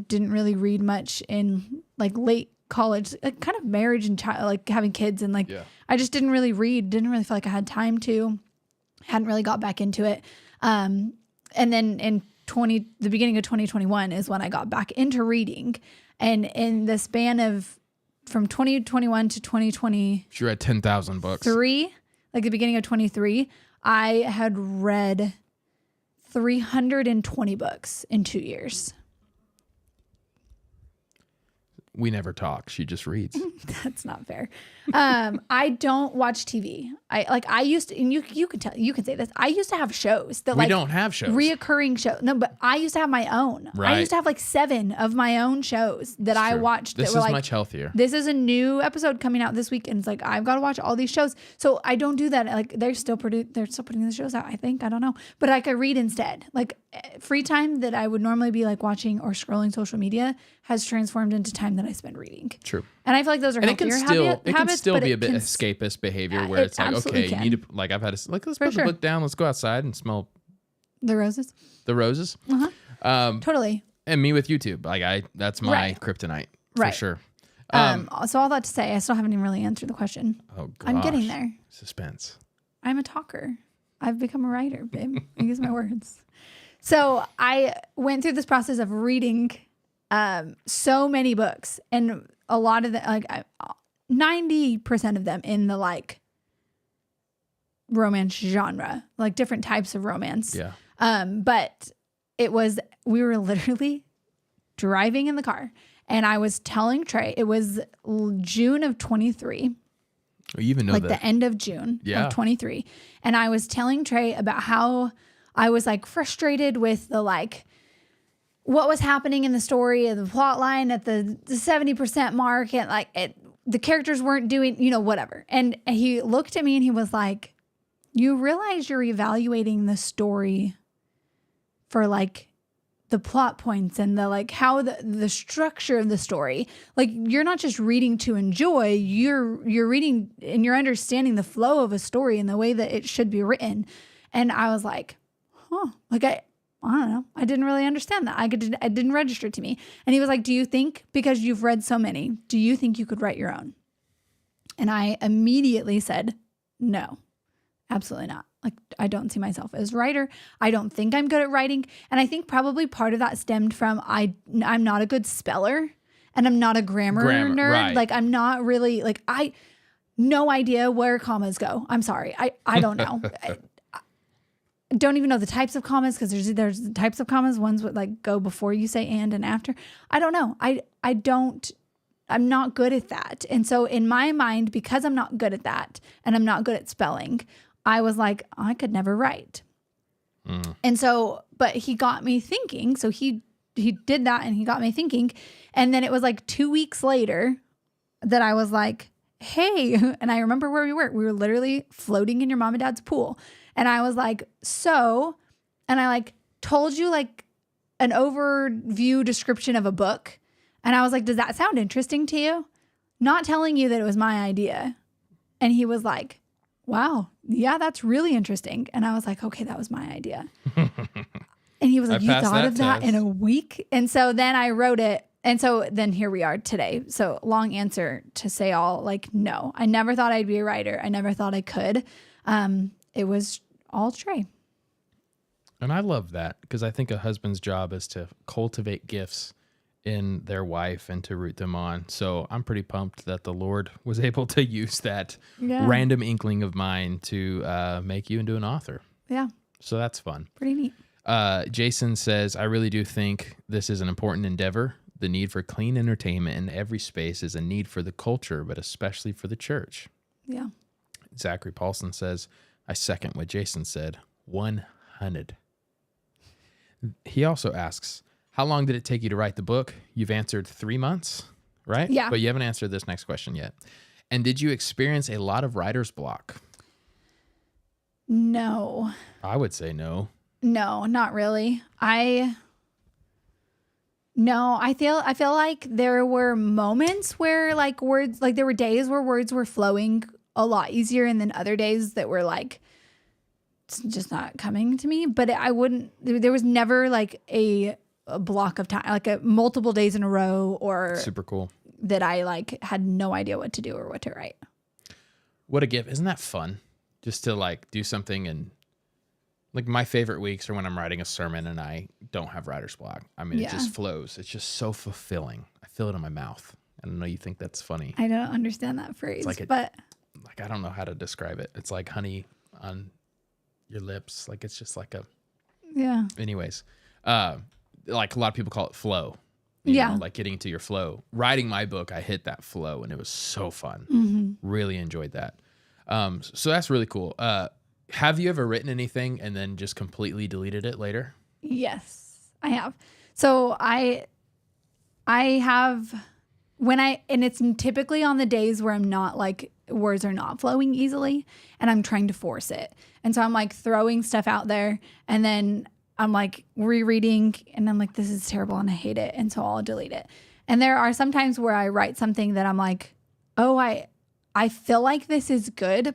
didn't really read much in like late college, like kind of marriage and like having kids and like I just didn't really read, didn't really feel like I had time to, hadn't really got back into it. And then in the beginning of 2021 is when I got back into reading. And in the span of from 2021 to 2020, you read 10,000 books. Like the beginning of 23, I had read 320 books in 2 years. We never talk. She just reads. That's not fair. I don't watch TV. I used to, and you can say this. I used to have shows that we don't have shows. Reoccurring shows. No, but I used to have my own. Right. I used to have like 7 of my own shows that I watched. This that were is like, much healthier. This is a new episode coming out this week, and it's like I've got to watch all these shows. So I don't do that. Like they're still putting the shows out. I think I don't know, but like I read instead. Like free time that I would normally be like watching or scrolling social media has transformed into time that I spend reading. True. And I feel like those are healthier habits. It can still be a bit escapist behavior where it's like, okay, you need to, like I've had let's put the book down, let's go outside and smell the roses. The roses. Uh-huh. Totally. And me with YouTube. Like that's my kryptonite for sure. So all that to say, I still haven't even really answered the question. Oh gosh. I'm getting there. Suspense. I'm a talker. I've become a writer, babe. I use my words. So I went through this process of reading so many books, and a lot of the 90% of them in the like romance genre, like different types of romance. Yeah. But we were literally driving in the car, and I was telling Trey, it was June of 23. You even know like the end of June of 23. And I was telling Trey about how I was like frustrated with the like what was happening in the story and the plot line at the 70% mark, and like the characters weren't doing, whatever. And he looked at me and he was like, you realize you're evaluating the story for like the plot points and the like how the structure of the story. Like you're not just reading to enjoy, you're reading and you're understanding the flow of a story and the way that it should be written. And I was like, like I don't know. I didn't really understand that. It didn't register to me. And he was like, do you think, because you've read so many, do you think you could write your own? And I immediately said, no, absolutely not. Like, I don't see myself as a writer. I don't think I'm good at writing. And I think probably part of that stemmed from I'm not a good speller and I'm not a grammar nerd. Right. Like, I'm not really, like, no idea where commas go. I'm sorry. I don't know. I don't even know the types of commas, because there's types of commas, ones would like go before you say and after. I don't know. I'm not good at that. And so in my mind, because I'm not good at that and I'm not good at spelling, I was like, I could never write. And so, but he got me thinking. So he did that and he got me thinking. And then it was like 2 weeks later that I was like, hey, and I remember where we were. We were literally floating in your mom and dad's pool. And I was like, and I like told you like an overview description of a book. And I was like, does that sound interesting to you? Not telling you that it was my idea. And he was like, wow, yeah, that's really interesting. And I was like, okay, that was my idea. And he was like, you thought of that in a week? And so then I wrote it. And so then here we are today. So long answer to say all, like, no, I never thought I'd be a writer. I never thought I could. It was all Trey. And I love that, because I think a husband's job is to cultivate gifts in their wife and to root them on. So I'm pretty pumped that the Lord was able to use that random inkling of mine to make you into an author. Yeah. So that's fun. Pretty neat. Jason says, I really do think this is an important endeavor. The need for clean entertainment in every space is a need for the culture, but especially for the church. Yeah. Zachary Paulson says, I second what Jason said. 100. He also asks, how long did it take you to write the book? You've answered 3 months, right? Yeah. But you haven't answered this next question yet. And did you experience a lot of writer's block? No. I would say no. No, not really. I feel like there were moments where like words, like there were days where words were flowing a lot easier, and then other days that were like, it's just not coming to me. But there was never like a block of time, like multiple days in a row, or super cool that I like had no idea what to do or what to write. What a gift. Isn't that fun? Just to like do something, and like my favorite weeks are when I'm writing a sermon and I don't have writer's block. I mean, It just flows. It's just so fulfilling. I feel it in my mouth. I don't know, you think that's funny. I don't understand that phrase, but I don't know how to describe it. It's like honey on your lips. Like it's just like anyways, like a lot of people call it flow. You know, like getting into your flow. Writing my book, I hit that flow and it was so fun. Mm-hmm. Really enjoyed that. So that's really cool. Have you ever written anything and then just completely deleted it later? Yes, I have. So I have, and it's typically on the days where I'm not like, words are not flowing easily and I'm trying to force it. And so I'm like throwing stuff out there, and then I'm like rereading and I'm like, this is terrible and I hate it. And so I'll delete it. And there are some times where I write something that I'm like, oh, I feel like this is good,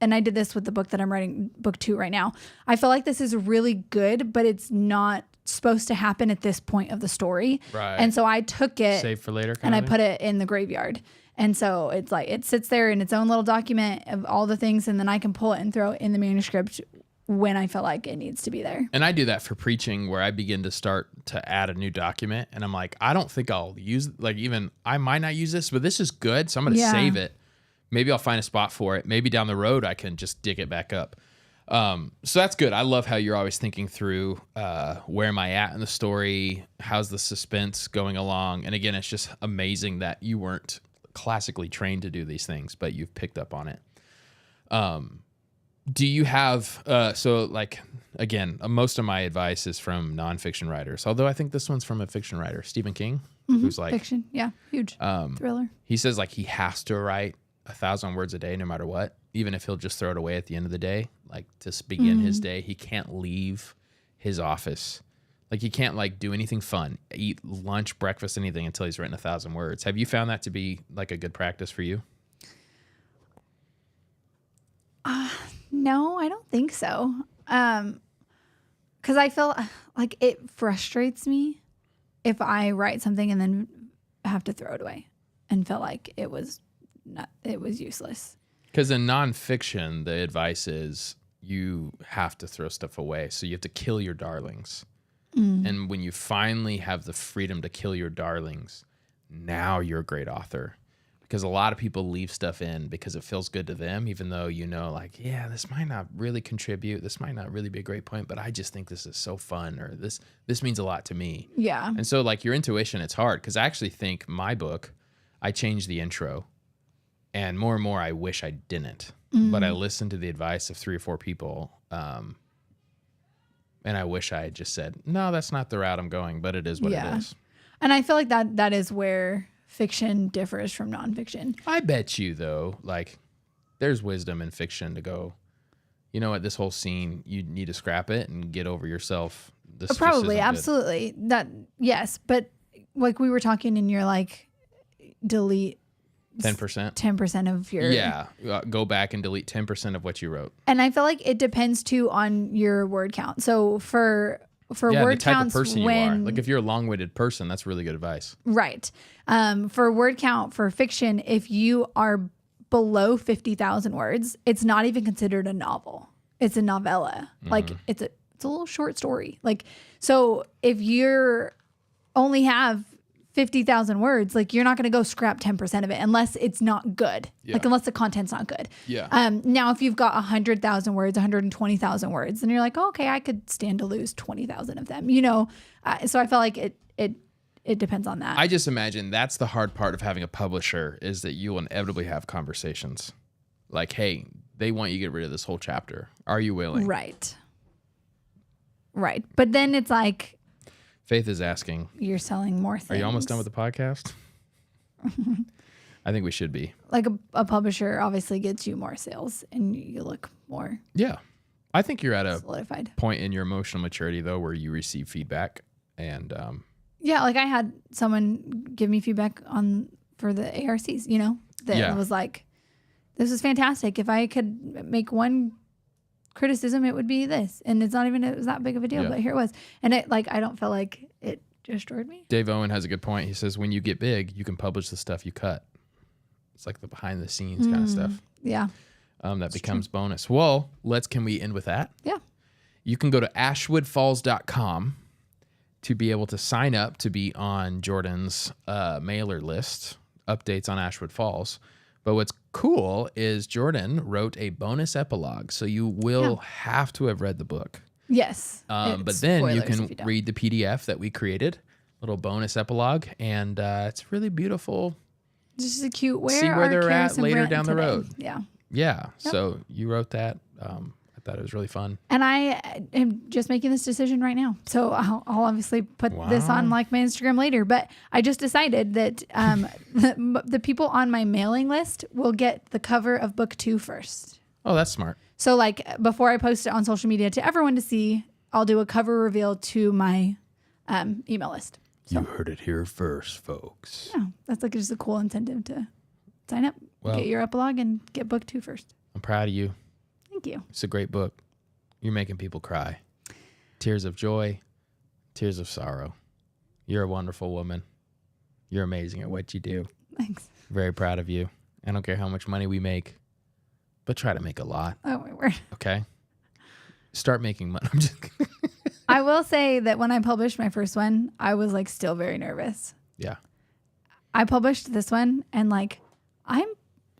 and I did this with the book that I'm writing, book 2 right now. I feel like this is really good, but it's not supposed to happen at this point of the story. Right. And so I took it, save for later, and I put it in the graveyard. And so it's like, it sits there in its own little document of all the things, and then I can pull it and throw it in the manuscript when I feel like it needs to be there. And I do that for preaching, where I begin to start to add a new document, and I'm like, I don't think I'll use, like, even I might not use this, but this is good, so I'm going to save it. Maybe I'll find a spot for it. Maybe down the road I can just dig it back up. So that's good. I love how you're always thinking through where am I at in the story? How's the suspense going along? And again, it's just amazing that you weren't classically trained to do these things, but you've picked up on it. Do you have, so like, again, most of my advice is from nonfiction writers, although I think this one's from a fiction writer, Stephen King, who's like, fiction. Yeah. Huge thriller. He says like he has to write 1,000 words a day, no matter what. even if he'll just throw it away at the end of the day, like to begin his day, he can't leave his office. Like he can't like do anything fun, eat lunch, breakfast, anything until he's written 1,000 words. Have you found that to be like a good practice for you? No, I don't think so. Because I feel like it frustrates me if I write something and then have to throw it away and feel like it was useless. Because in nonfiction, the advice is you have to throw stuff away. So you have to kill your darlings. And when you finally have the freedom to kill your darlings, now you're a great author. Because a lot of people leave stuff in because it feels good to them, even though like, yeah, this might not really contribute. This might not really be a great point, but I just think this is so fun, or this means a lot to me. Yeah. And so like your intuition, it's hard because I actually think my book, I changed the intro, and more I wish I didn't. But I listened to the advice of 3 or 4 people, and I wish I had just said, no, that's not the route I'm going, but it is what it is. And I feel like that is where fiction differs from nonfiction. I bet you, though, like there's wisdom in fiction to go, you know what, this whole scene, you need to scrap it and get over yourself. This Probably, absolutely. Yes. But like we were talking and you're like, delete 10%. 10% of your... Yeah. Go back and delete 10% of what you wrote. And I feel like it depends too on your word count. So for word the type counts, of person you are. Like if you're a long-winded person, that's really good advice. Right. For word count for fiction, if you are below 50,000 words, it's not even considered a novel. It's a novella. Like it's a little short story. Like, so if you're only have 50,000 words, like you're not going to go scrap 10% of it unless it's not good. Yeah. Like unless the content's not good. Yeah. Now if you've got 100,000 words, 120,000 words, then you're like, oh, okay, I could stand to lose 20,000 of them, so I felt like it depends on that. I just imagine that's the hard part of having a publisher is that you will inevitably have conversations like, hey, they want you to get rid of this whole chapter. Are you willing? Right. But then it's like, Faith is asking, you're selling more things. are you almost done with the podcast? I think we should be. Like a publisher obviously gets you more sales and you look more Yeah. I think you're at a solidified point in your emotional maturity, though, where you receive feedback. And yeah, like I had someone give me feedback for the ARCs, that was like, this is fantastic. If I could make one criticism, it would be this. And it was that big of a deal, but here it was. And I don't feel like it destroyed me. Dave Owen has a good point. He says, when you get big, you can publish the stuff you cut. It's like the behind the scenes kind of stuff. Yeah. That becomes bonus. Well, can we end with that? Yeah. You can go to ashwoodfalls.com to be able to sign up to be on Jordan's mailer list, updates on Ashwood Falls. But what's cool is Jordan wrote a bonus epilogue, so you will have to have read the book. Yes. But then you can read the PDF that we created, little bonus epilogue, and it's really beautiful. This is a cute where see where they're at later Brent down the today? road. Yeah. Yeah. Yep. So you wrote that. I thought it was really fun. And I am just making this decision right now. So I'll obviously put this on like my Instagram later. But I just decided that the people on my mailing list will get the cover of book 2 first. Oh, that's smart. So like before I post it on social media to everyone to see, I'll do a cover reveal to my email list. So, you heard it here first, folks. Yeah, that's like just a cool incentive to sign up, get your epilogue, and get book 2 first. I'm proud of you. Thank you. It's a great book. You're making people cry. Tears of joy, tears of sorrow. You're a wonderful woman. You're amazing at what you do. Thanks. Very proud of you. I don't care how much money we make, but try to make a lot. Oh, my word. Okay? Start making money. I'm just kidding. I will say that when I published my first one, I was like still very nervous. Yeah. I published this one and like, I'm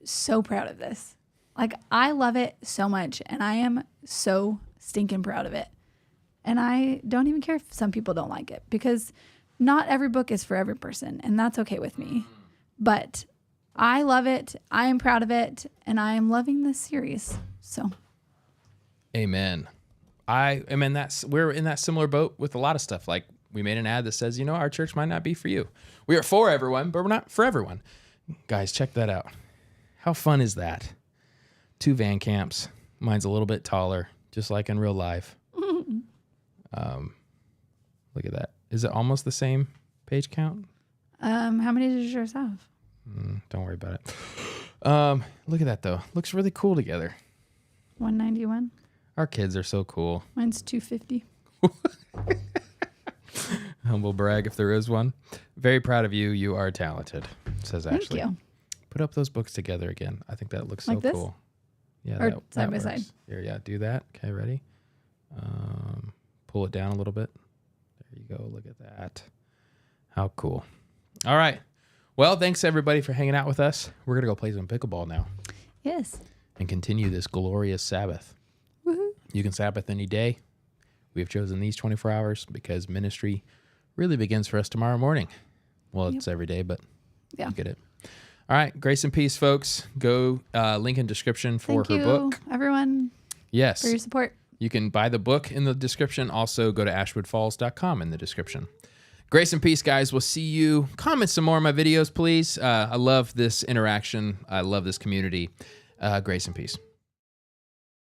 so proud of this. Like, I love it so much and I am so stinking proud of it. And I don't even care if some people don't like it because not every book is for every person and that's okay with me. But I love it. I am proud of it and I am loving this series. So. Amen. We're in that similar boat with a lot of stuff. Like we made an ad that says, our church might not be for you. We are for everyone, but we're not for everyone. Guys, check that out. How fun is that? 2 Van Camps. Mine's a little bit taller, just like in real life. Look at that. Is it almost the same page count? How many does yours have? Don't worry about it. Look at that though. Looks really cool together. 191. Our kids are so cool. Mine's 250. Humble brag if there is one. Very proud of you. You are talented, says Ashley. Thank you. Put up those books together again. I think that looks so Like this? cool. Yeah, Or that side by works. side? Here, yeah, do that. Okay, ready? Pull it down a little bit. There you go. Look at that. How cool. All right. Well, thanks everybody for hanging out with us. We're going to go play some pickleball now Yes. and continue this glorious Sabbath. Woohoo. You can Sabbath any day. We have chosen these 24 hours because ministry really begins for us tomorrow morning. Well, it's every day, but Yeah. you get it. All right. Grace and peace, folks. Go link in description for Thank her you, book. everyone, Yes. for your support. You can buy the book in the description. Also, go to ashwoodfalls.com in the description. Grace and peace, guys. We'll see you. Comment some more on my videos, please. I love this interaction. I love this community. Grace and peace.